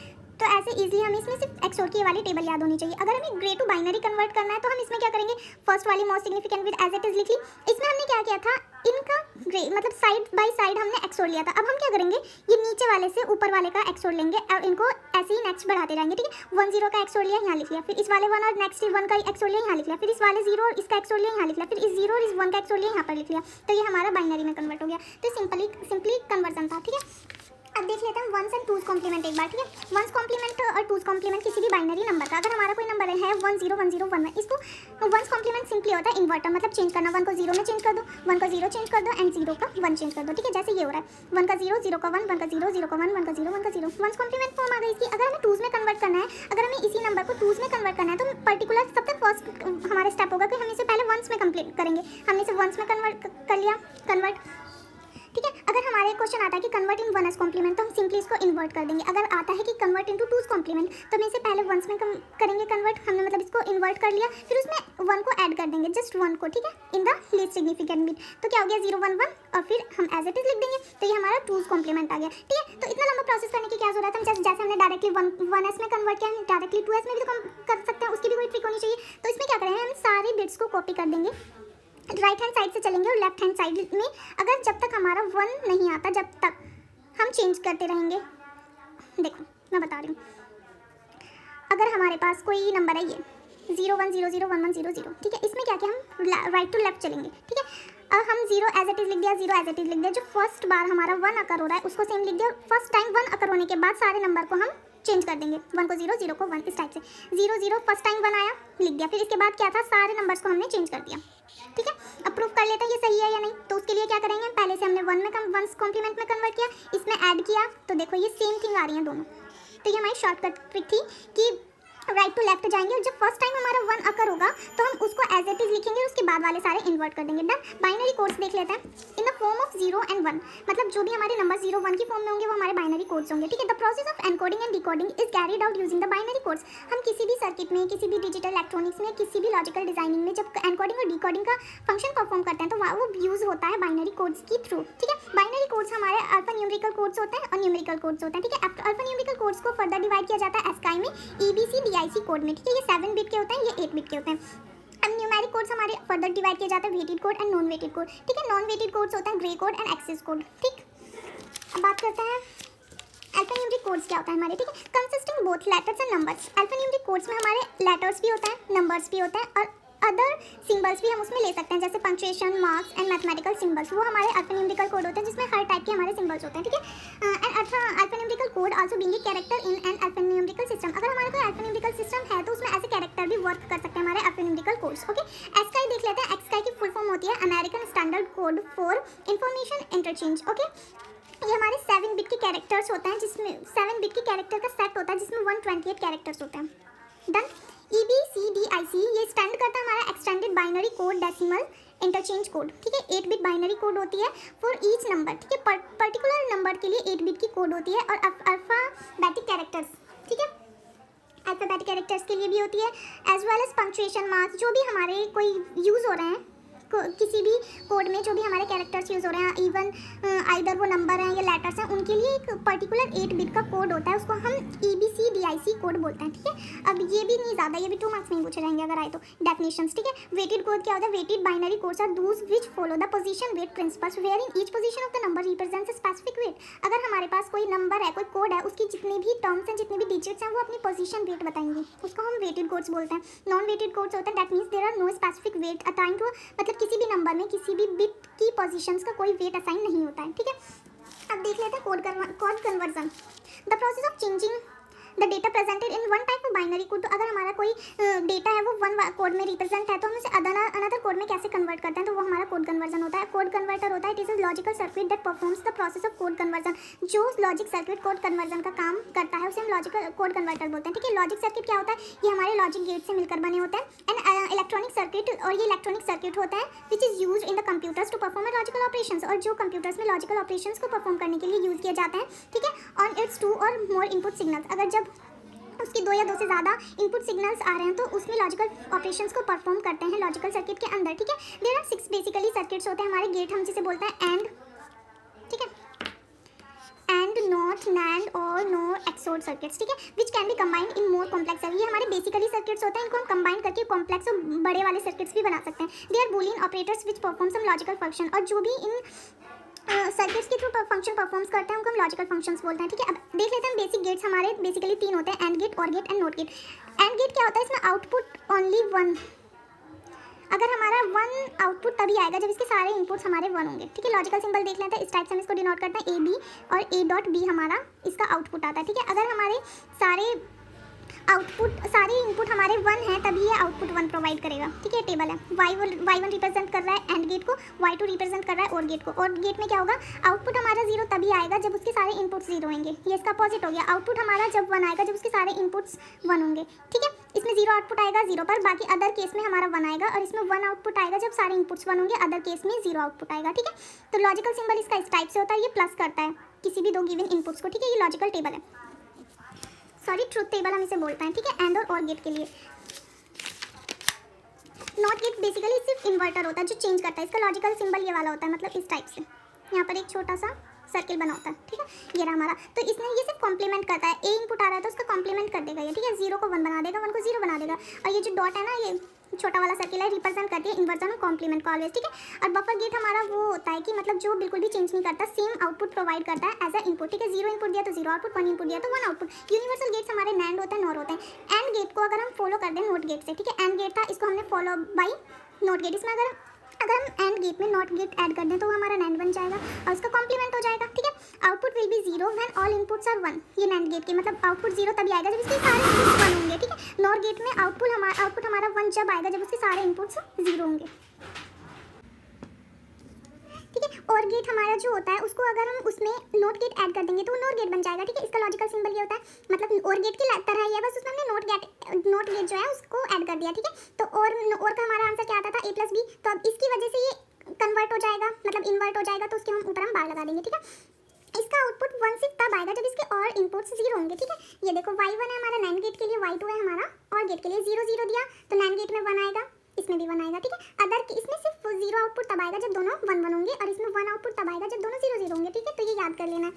तो ऐसे इजीली हमें इसमें सिर्फ एक्सओर की ये वाली टेबल याद होनी चाहिए। अगर हमें ग्रे टू बाइनरी कन्वर्ट करना है तो हम इसमें क्या करेंगे, फर्स्ट वाली most significant with as it is लिख ली। इसमें हमने क्या किया था, इनका ग्रे मतलब साइड बाय साइड हमने एक्सओर लिया था। अब हम क्या करेंगे, ये नीचे वाले से ऊपर वाले का एक्सओर लेंगे और इनको ऐसे ही नेक्स्ट बढ़ाते जाएंगे, ठीक है। 1 0 का एक्सओर लिया, यहाँ लिख लिया, फिर इस वाले 1 और नेक्स्ट 1 का एक्सओर लिया, यहाँ लिख लिया, फिर इस वाले 0 और इसका एक्सओर लिया, यहाँ लिख लिया, फिर इस 0 और इस 1 का एक्सओर लिया, यहाँ पर लिख लिया। तो ये हमारा बाइनरी में कन्वर्ट हो गया। तो सिंपली कन्वर्जन था, ठीक है। अब देख लेते हैं वंस एंड टूज कॉम्प्लीमेंट एक बार, ठीक है। वंस कॉम्प्लीमेंट और टूज कॉम्प्लीमेंट किसी भी बाइनरी नंबर का, अगर हमारा कोई नंबर है 1 0 1 0 1 1, इसको वंस कॉम्प्लीमेंट सिंपली होता है इन्वर्टर, मतलब चेंज करना। 1 को 0 में चेंज कर दो, 1 को 0 चेंज कर दो एंड 0 का 1 चेंज कर दो, ठीक है। जैसे ये हो रहा है 1 का 0 0 का 1 1 का 0 0 का 1 1 का 0 1 का 0, वंस कॉम्प्लीमेंट फॉर्म आ गई इसकी। अगर हमें टूज में कन्वर्ट करना है, अगर हमें इसी नंबर को टूज में कन्वर्ट करना है तो पर्टिकुलर सबसे फर्स्ट हमारा स्टेप होगा कि हम इसे पहले वंस में कंप्लीट करेंगे। हमने इसे वंस में कन्वर्ट कर लिया, कन्वर्ट, ठीक है। अगर हमारे क्वेश्चन आता है कि convert in one's complement तो हम सिंपली इसको इन्वर्ट कर देंगे। अगर आता है कि कन्वर्ट इनटू टूज कॉम्प्लीमेंट तो हम इसे पहले वंस में करेंगे कन्वर्ट, हमने मतलब इसको इन्वर्ट कर लिया, फिर उसमें 1 को ऐड कर देंगे, जस्ट 1 को, ठीक है, in the least significant bit. तो क्या हो गया 0 1 1 और फिर हम एज इट इज लिख देंगे। तो ये हमारा टूज कॉम्प्लीमेंट आ गया, ठीक है। तो इतना लंबा प्रोसेस करने की क्या जरूरत है, जैसे हमने डायरेक्टली 1 एस में कन्वर्ट किया, डायरेक्टली 2 एस में भी तो कर सकते हैं, उसकी भी कोई ट्रिक होनी चाहिए। तो इसमें क्या करेंगे, हम सारे बिट्स को कॉपी कर देंगे, राइट हैंड साइड से चलेंगे और लेफ्ट हैंड साइड में अगर जब तक हमारा 1 नहीं आता जब तक हम चेंज करते रहेंगे। देखो मैं बता रही हूँ, अगर हमारे पास कोई नंबर है ये 0 1 0 0 1 1 0 0, ठीक है, इसमें क्या किया हम राइट टू लेफ्ट चलेंगे, ठीक है। अब हम 0 एज इट इज लिख दिया, 0 एज इट इज लिख दिया, जो फर्स्ट बार हमारा 1 अकर हो रहा है उसको सेम लिख दिया। फर्स्ट टाइम 1 अकर होने के बाद सारे नंबर को हम चेंज कर देंगे, 1 को 0 0 को 1, इस टाइप से 0 0 फर्स्ट टाइम 1 आया लिख दिया, फिर इसके बाद क्या था, सारे नंबर्स को हमने चेंज कर दिया, ठीक है। अब प्रूफ कर लेते हैं ये सही है या नहीं। तो उसके लिए क्या करेंगे, पहले से हमने 1 में वंस कॉम्प्लीमेंट में कन्वर्ट किया, इसमें ऐड किया, तो देखो ये सेम थिंग आ रही है दोनों। तो ये हमारी शॉर्टकट ट्रिक थी कि राइट टू लेफ्ट जाएंगे और जब फर्स्ट टाइम हमारा 1 अकर होगा तो हम उसको एज इट इज लिखेंगे और उसके बाद वाले सारे इन्वर्ट कर देंगे। डन। बाइनरी कोड्स देख लेते हैं in the form of 0 and 1, मतलब जो भी हमारे नंबर 0 1 की फॉर्म में होंगे वो हमारे बाइनरी कोड्स होंगे, ठीक है। The process of encoding and decoding is carried out using the binary codes. हम किसी भी सर्किट में, किसी भी डिजिटल इलेक्ट्रॉनिक्स में, किसी भी लॉजिकल डिजाइनिंग में जब एनकोडिंग और डिकोडिंग का फंक्शन परफॉर्म करते हैं तो वो यूज होता है बाइनरी कोड्स की थ्रू, ठीक है। बाइनरी कोड्स हमारे अल्फा न्यूमेरिकल कोड्स होते हैं और न्यूमेरिकल कोड्स होते हैं, ठीक है। अल्फा न्यूमेरिकल कोड्स को फर्दर डिवाइड किया जाता है एस्काई में EBC DIC कोड में, ठीक है। ये 7 बिट के होते हैं, ये 8 बिट के होते हैं। अब न्यूमेरिक कोड्स हमारे फर्दर डिवाइड किए जाते हैं weighted code and non weighted code, ठीक है। नॉन वेटेड कोड्स होते हैं gray code and excess code, ठीक। अब बात करते हैं अल्फान्यूमेरिक कोड्स क्या होता है हमारे, ठीक है। Consisting both letters and numbers. Alphanumeric codes में हमारे लेटर्स भी होता है, नंबर्स भी होता है और अदर सिंबल्स भी हम उसमें ले सकते हैं, जैसे punctuation, marks and mathematical symbols, वो हमारे अल्फान्यूमेरिकल कोड होते हैं जिसमें हर टाइप के हमारे सिंबल्स होते हैं, ठीक है। And alphanumerical code also being a character in an alphanumerical system. अगर हमारा कोई अल्फान्यूमेरिकल सिस्टम है तो उसमें ऐसे कैरेक्टर भी वर्क कर सकते हैं हमारे अल्फान्यूमेरिकल कोड्स, ओके। एस्काई देख लेते हैं। एस्काई की फुल फॉर्म होती है American standard code for information interchange, okay. ये हमारे 7 बिट के कैरेक्टर्स होते हैं, जिसमें 7 बिट के कैरेक्टर का सेट होता है जिसमें 128 कैरेक्टर्स होते हैं। डन। EBCDIC ये स्टैंड करता है हमारा extended binary code decimal interchange code, ठीक है। 8 बिट बाइनरी कोड होती है फॉर ईच नंबर, ठीक है। पर्टिकुलर नंबर के लिए 8 बिट की कोड होती है और अल्फाबेटिक कैरेक्टर्स, ठीक है, अल्फाबेटिक कैरेक्टर्स के लिए भी होती है, as well as punctuation, marks, जो भी हमारे कोई यूज़ हो रहे हैं किसी भी कोड में, जो भी हमारे कैरेक्टर्स यूज़ हो रहे हैं, इवन आइदर वो नंबर हैं या लेटर्स हैं, उनके लिए एक पर्टिकुलर 8 बिट का कोड होता है, उसको हम EBCDIC कोड बोलते हैं, ठीक है। अब ये भी नहीं ज़्यादा, ये भी 2 मार्क्स में ही पूछे जाएंगे अगर आए तो डेफिनेशंस, ठीक है। वेटेड कोड क्या होता है, weighted binary codes are those which follow the position weight principles where in each position of the number represents a specific weight. अगर हमारे पास कोई नंबर है, कोई कोड है, उसकी जितने भी टर्म्स हैं, जितने भी डिजिट्स हैं, वो अपनी पोजीशन वेट बताएंगे, उसको हम वेटेड कोड्स बोलते हैं। नॉन वेटेड कोड्स होते हैं that means there are no specific weight assigned to, मतलब किसी भी नंबर में किसी भी बिट की पोजीशंस का कोई वेट असाइन नहीं होता है, ठीक है। अब देख लेते हैं code conversion. The process of changing the data presented in one type of binary code. तो अगर हमारा कोई डेटा है वो 1 कोड में रिप्रेजेंट है तो हम उसे अनदर कोड में कैसे कन्वर्ट करते हैं, तो वो हमारा कोड कन्वर्जन होता है। कोड कन्वर्टर होता है, it is a logical circuit that performs the process of code conversion. जो लॉजिक सर्किट कोड कन्वर्जन का काम करता है उसे हम लॉजिकल कोड कन्वर्टर बोलते हैं, ठीक है। लॉजिक सर्किट क्या होता है, ये हमारे लॉजिक गेट से मिलकर बने होते हैं। एंड इलेक्ट्रॉनिक सर्किट, और ये इलेक्ट्रॉनिक सर्किट होता है which is used in the computers to perform logical operations, और जो कंप्यूटर्स में लॉजिकल ऑपरेशंस को परफॉर्म करने के लिए यूज किए जाते हैं, ठीक है। ऑन इट्स 2 और मोर इनपुट सिग्नल्स, अगर जब उसके 2 या 2 से ज़्यादा इनपुट सिग्नल्स आ रहे हैं तो उसमें लॉजिकल ऑपरेशंस को परफॉर्म करते हैं लॉजिकल सर्किट के अंदर, ठीक है। देयर आर 6 बेसिकली सर्किट्स होते हैं हमारे गेट, हम जिसे बोलते हैं एंड, ठीक है, एंड, नॉर, नॉट नैंड और नो एक्सोड सर्किट्स, ठीक है, which can be combined in more complex. ये हमारे बेसिकली सर्किट्स होते हैं, इनको हम कंबाइन करके कॉम्प्लेक्स और बड़े वाले सर्किट्स भी बना सकते हैं। They are Boolean operators which perform some logical function, और जो भी इन सर्किट्स के थ्रू फंक्शन परफॉर्म्स करते हैं उनको हम लॉजिकल फंक्शंस बोलते हैं, ठीक है। अब देख लेते हैं बेसिक गेट्स हमारे बेसिकली 3 होते हैं, and gate, or gate and not gate. And gate क्या होता है, इसमें आउटपुट ओनली 1, अगर हमारा 1 आउटपुट तभी आएगा जब इसके सारे इनपुट्स हमारे 1 होंगे, ठीक है। लॉजिकल सिंबल देख लेते हैं, इस टाइप से हम इसको डिनोट करते हैं AB, और A.B हमारा इसका आउटपुट आता है, ठीक है। अगर हमारे सारे इनपुट हमारे 1 हैं तभी ये आउटपुट 1 प्रोवाइड करेगा, ठीक है। टेबल है, y1 रिप्रेजेंट कर रहा है एंड गेट को, y2 रिप्रेजेंट कर रहा है और गेट को। और गेट में क्या होगा, आउटपुट हमारा 0 तभी आएगा जब उसके सारे इनपुट्स 0 होंगे, ये इसका अपोजिट हो गया। आउटपुट हमारा जब 1 आएगा जब उसके सारे इनपुट्स 1 होंगे, ठीक है। इसमें 0 आउटपुट आएगा 0 पर, बाकी अदर केस में हमारा 1 आएगा, और इसमें 1 आउटपुट आएगा जब सारे इनपुट्स 1 होंगे, अदर केस में 0 आउटपुट आएगा, ठीक है। तो लॉजिकल सिंबल इसका इस टाइप से होता है, ये प्लस करता है किसी भी 2 गिवन इनपुट्स को, ठीक है। ये लॉजिकल टेबल है, सॉरी ट्रुथ टेबल हम इसे बोलते हैं, ठीक है, एंड और गेट के लिए। नॉट गेट बेसिकली सिर्फ इन्वर्टर होता है जो चेंज करता है, इसका लॉजिकल सिंबल ये वाला होता है, मतलब इस टाइप से यहाँ पर एक छोटा सा सर्किल बना होता है, ठीक है। ये रहा हमारा, तो इसमें ये सिर्फ कॉम्प्लीमेंट करता है, ए इनपुट आ रहा है तो उसका कॉम्प्लीमेंट कर देगा ये, ठीक है। 0 को 1 बना देगा, 1 को 0 बना देगा, और ये जो डॉट है ना, ये छोटा वाला सर्किल है, रिप्रेजेंट करती है इन्वर्जन और कॉम्प्लीमेंट को ऑलवेज, ठीक है। और बफर गेट हमारा वो होता है कि मतलब जो बिल्कुल भी चेंज नहीं करता, सेम आउटपुट प्रोवाइड करता है एज अ इनपुट, ठीक है। 0 इनपुट दिया तो 0 आउटपुट, 1 इनपुट दिया तो 1 आउटपुट। यूनिवर्सल गेट्स हमारे नैंड होते हैं, नॉर होते हैं। एंड गेट को अगर हम फॉलो कर दें नोट गेट से, ठीक है, एंड गेट था, इसको हमने फॉलो बाई नोट गेट। इसमें अगर हम एंड गेट में नॉट गेट ऐड कर दें तो वो हमारा नैंड बन जाएगा और उसका कॉम्प्लीमेंट हो जाएगा, ठीक है। Output will be 0 when all inputs are 1, ये नैंड गेट के मतलब आउटपुट 0 तभी आएगा जब इसके सारे इनपुट्स 1 होंगे, ठीक है। नॉर गेट में आउटपुट हमारा 1 जब आएगा जब उसके सारे इनपुट्स 0 होंगे, ठीक है। और गेट हमारा जो होता है उसको अगर हम उसमें नोट गेट ऐड कर देंगे तो वो नोट गेट बन जाएगा, ठीक है। इसका लॉजिकल सिंबल ये होता है, मतलब और गेट की तरह ही है, बस उसमें हमने नोट गेट जो है उसको ऐड कर दिया, ठीक है। तो और का हमारा आंसर क्या आता था, A + B, तो अब इसकी वजह से ये कन्वर्ट हो जाएगा, मतलब इन्वर्ट हो जाएगा, तो उसके हम ऊपर हम बार लगा देंगे, ठीक है। इसका आउटपुट 1 से तब आएगा जब इसके और इनपुट्स 0 होंगे, ठीक है। ये देखो y1 है हमारा नैंड गेट के लिए, y2 है हमारा और गेट के लिए। 0 0 दिया तो नैंड गेट में 1 आएगा, इसमें भी 1 आएगा, ठीक है। अदर इसमें सिर्फ 0 आउटपुट तब आएगा जब दोनों 1 1 होंगे, और इसमें 1 आउटपुट तब आएगा जब दोनों 0 0 होंगे, ठीक है। तो ये याद कर लेना।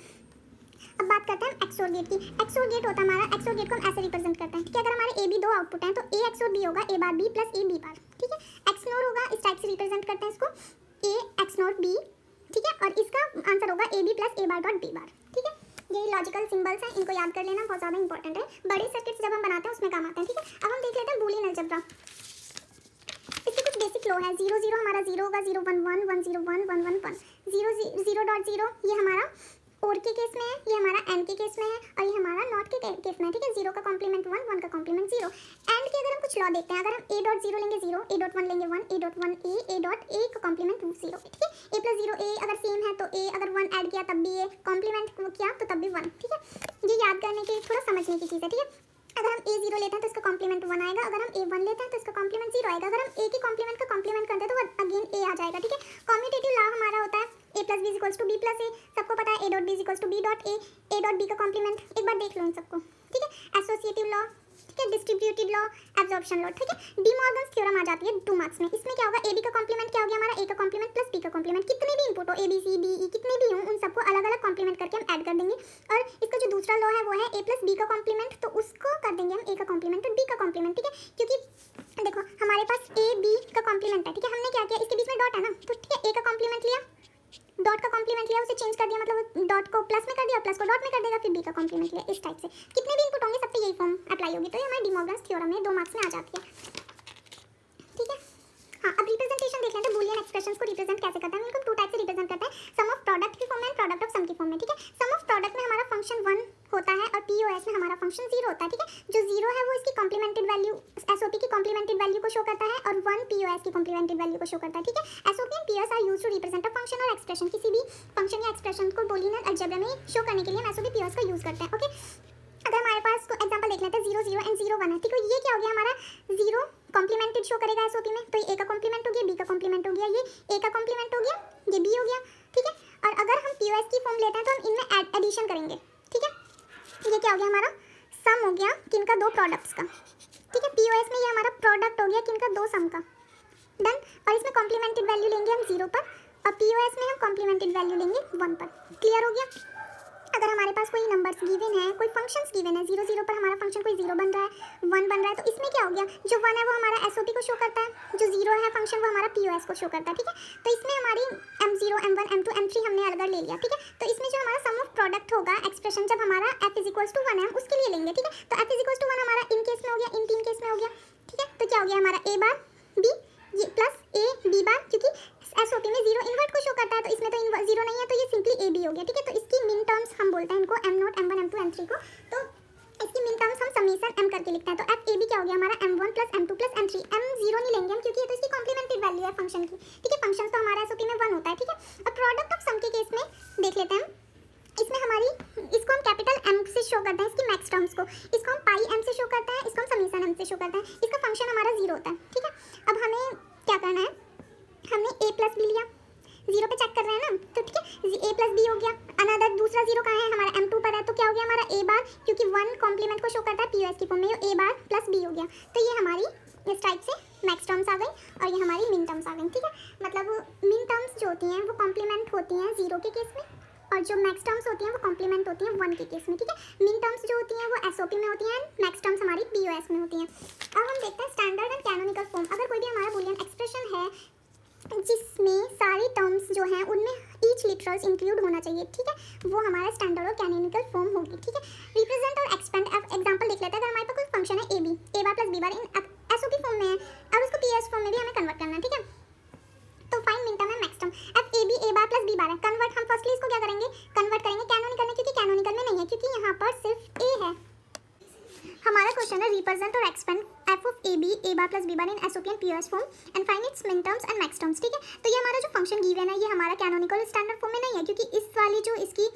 अब बात करते हैं एक्सोर गेट की। एक्सोर गेट होता है हमारा, एक्सोर गेट को हम ऐसे रिप्रेजेंट करते हैं, ठीक है। अगर हमारे A B 2 आउटपुट हैं तो A XOR B होगा, A bar B + A B बार, ठीक है। XNOR होगा, इस टाइप से रिप्रेजेंट करते हैं इसको, A XNOR B, ठीक है। और इसका आंसर होगा AB + A bar dot B बार, ठीक है। यही लॉजिकल सिंबल्स हैं, इनको याद कर लेना, बहुत ज़्यादा इंपॉर्टेंट है। बड़े सर्किट्स जब हम बनाते हैं उसमें काम आते हैं, ठीक है। अब हम देख लेते हैं बूलियन अलजेब्रा। इसके कुछ बेसिक लो है। 0 0 हमारा 0 होगा, 0 1 1 1 0 1 1 1 1, 0 0.0 ये हमारा और के केस में है, ये हमारा एंड के केस में है, और ये हमारा नॉट के केस में है, ठीक है। 0 का कॉम्प्लीमेंट 1, 1 का कॉम्प्लीमेंट 0। एंड के अगर हम कुछ लॉ देखते हैं, अगर हम A.0 लेंगे 0, A.1 लेंगे 1, A.1 A का कॉम्प्लीमेंट 0, ठीक है। A + 0 A अगर सेम है तो A, अगर 1 ऐड किया तब भी A, कॉम्प्लीमेंट किया तो तब भी 1, ठीक है। ये याद करने की थोड़ा समझने की चीज़ है, ठीक है। अगर हम A0 लेते हैं तो इसका कॉम्प्लीमेंट 1 आएगा, अगर हम A1 लेते हैं तो इसका कॉम्प्लीमेंट 0 आएगा, अगर हम A के कॉम्प्लीमेंट का कॉम्प्लीमेंट करते हैं तो वो अगेन A आ जाएगा, ठीक है। कॉम्यूटेटिव लॉ हमारा होता है A + B = B + A, सबको पता है A.B = B.A, A.B का कॉम्प्लीमेंट एक बार देख लो इन सबको, ठीक है। एसोसिएटिव लॉ, ठीक है, डिस्ट्रीब्यूटेड लॉ, एब्जॉर्प्शन लॉ, ठीक है। डी मॉर्गन्स थ्योरम आ जाती है 2 मार्क्स में। इसमें क्या होगा, AB का कॉम्प्लीमेंट क्या हो गया हमारा, A का कॉम्प्लीमेंट + B का कॉम्प्लीमेंट, कितने भी इनपुट हो A B C D E कितने भी हों उन सबको अलग अलग कॉम्प्लीमेंट करके हम ऐड कर देंगे। और इसका जो दूसरा लॉ है वो है A + B का कॉम्प्लीमेंट, तो उसको कर देंगे हम A का कॉम्प्लीमेंट और B का कॉम्प्लीमेंट, ठीक है। क्योंकि देखो हमारे पास A B का कॉम्प्लीमेंट है, ठीक है। हमने क्या किया, इसके बीच में डॉट है ना, तो ठीक है, A का कॉम्प्लीमेंट लिया, डॉट का कॉम्प्लीमेंट लिया, उसे चेंज कर दिया, मतलब डॉट को प्लस में कर दिया, प्लस को डॉट में कर देगा, फिर B का कॉम्प्लीमेंट लिया, इस टाइप से कितने भी इनपुट होंगे सब पे यही फॉर्म अप्लाई होगी। तो ये हमारे डी मॉर्गन्स थ्योरम में 2 मार्क्स में आ जाती है, ठीक है। हाँ, अब रिप्रेजेंटेशन देख लेते हैं, बूलियन एक्सप्रेशंस को रिप्रेजेंट कैसे करते हैं। हम इनको 2 टाइप से रिप्रेजेंट करते हैं, सम ऑफ प्रोडक्ट की फॉर्म में, प्रोडक्ट ऑफ सम की फॉर्म में, ठीक है। सम ऑफ प्रोडक्ट में हमारा फंक्शन 1 होता है और POS में हमारा फंक्शन 0 होता है, ठीक है। जो 0 है वो इसकी कॉम्प्लीमेंटेड वैल्यू SOP की कॉम्प्लीमेंटेड वैल्यू को शो करता है, और 1 POS की कॉम्प्लीमेंटेड वैल्यू को शो करता है, ठीक है। SOP and POS are used to represent a function or expression, किसी भी फंक्शन या एक्सप्रेशन को बूलियन अलजेब्रा में शो करने के लिए हम SOP POS का यूज करते हैं, ओके। अगर हमारे पास एग्जांपल देख लेते हैं 0 0 एंड 0 1 है, ठीक है। ये क्या हो गया हमारा 0 कॉम्प्लीमेंटेड शो करेगा SOP में, तो ये A का कॉम्प्लीमेंट हो गया, B का कॉम्प्लीमेंट हो गया, ये A का कॉम्प्लीमेंट हो गया, ये B हो गया, ठीक है। और अगर हम POS की फॉर्म लेते हैं तो हम इनमें एडिशन करेंगे, ठीक है। ये क्या हो गया हमारा सम हो गया किनका, 2 प्रोडक्ट्स का, ठीक है। POS में ये हमारा प्रोडक्ट हो गया किनका, 2 सम का, डन। और इसमें कॉम्प्लीमेंटेड वैल्यू लेंगे हम 0 पर, और POS में हम कॉम्प्लीमेंटेड वैल्यू लेंगे 1 पर, क्लियर हो गया। अगर हमारे पास कोई नंबर्स गिवन है, कोई फंक्शंस गिवन है, 0 0 पर हमारा फंक्शन कोई 0 बन रहा है, 1 बन रहा है, तो इसमें क्या हो गया, जो 1 है वो हमारा एसओपी को शो करता है, जो 0 है फंक्शन वो हमारा पीओएस को शो करता है, ठीक है। तो इसमें हमारी m0 m1 m2 m3 हमने अलग ले लिया, ठीक है। तो इसमें जो हमारा सम ऑफ प्रोडक्ट होगा एक्सप्रेशन जब हमारा f = 1 है हम उसके लिए लेंगे, ठीक है। तो f = 1 हमारा इन केस में हो गया, इन 3 केस में हो गया, ठीक है। तो क्या हो गया हमारा a बार b ये प्लस a b बार, क्योंकि एसओपी में 0 इन्वर्ट को शो करता है, तो इसमें तो 0 नहीं है, तो ये सिंपली ए बी हो गया, ठीक है। तो इसकी मिन टर्म्स हम बोलते हैं इनको m0 m1 m2 m3 को, तो इसकी मिन टर्म्स हम समेशन m करके लिखते हैं। तो एफ ए बी क्या हो गया हमारा m1 + m2 + m3, m0 नहीं लेंगे हम क्योंकि ये तो इसकी कॉम्प्लीमेंटेड वैल्यू है फंक्शन की, ठीक है। फंक्शन तो हमारा एसओपी में 1 होता है, ठीक है। अब प्रोडक्ट ऑफ सम के केस में देख लेते हैं, इसमें हमारी इसको हम कैपिटल M से शो करते हैं, इसकी मैक्स टर्म्स को, इसको हम पाई m से शो करते हैं, इसको हम समेशन m से शो करते हैं, इसका फंक्शन हमारा 0 होता है, ठीक है। अब हमें क्या करना है, हमने a + b लिया, 0 पे चेक कर रहे हैं ना, तो ठीक है a + b हो गया, अनदर दूसरा 0 कहाँ है हमारा m2 पर है, तो क्या हो गया हमारा a बार, क्योंकि 1 कॉम्प्लीमेंट को शो करता है पीओएस की फॉर्म में, a बार + b हो गया। तो ये हमारी इस टाइप से मैक्स टर्म्स आ गई और ये हमारी मिन टर्म्स आ गई, ठीक है। मतलब मिन टर्म्स जो होती हैं वो कॉम्प्लीमेंट होती हैं 0 के केस में, और जो मैक्स टर्म्स होती हैं वो कॉम्प्लीमेंट होती हैं 1 के केस में, ठीक है। मिन टर्म्स जो होती हैं वो एसओपी में होती हैं, मैक्स टर्म्स हमारी पीओएस में होती हैं। अब हम देखते हैं स्टैंडर्ड एंड कैनोनिकल फॉर्म। अगर कोई भी हमारा बूलियन एक्सप्रेशन है जिसमें सारी टर्म्स जो हैं उनमें ईच लिटरल्स इंक्लूड होना चाहिए, ठीक है, वो हमारा स्टैंडर्ड और कैनोनिकल फॉर्म होगी, ठीक है। रिप्रेजेंट और एक्सपेंड एग्जांपल देख लेते हैं। अगर हमारे पास कोई फंक्शन है a bar + b bar in SOP form में है और उसको पीएस फॉर्म में भी हमें कन्वर्ट करना है, ठीक है। तो find min term and max term. अब a बार + b बार है, कन्वर्ट हम फर्स्टली इसको क्या करेंगे, कन्वर्ट करेंगे कैनोनिकल में, क्योंकि कैनोनिकल में नहीं है, क्योंकि यहाँ पर सिर्फ a है। हमारा क्वेश्चन है रिप्रेजेंट और expand f of a bar + b bar in SOP and POS form and find its मिन टर्म्स एंड मैक्स टर्म्स, ठीक है। तो ये हमारा जो फंक्शन गिवन है ये हमारा कैनोनिकल स्टैंडर्ड फॉर्म में नहीं है, क्योंकि इस वाली जो इसकी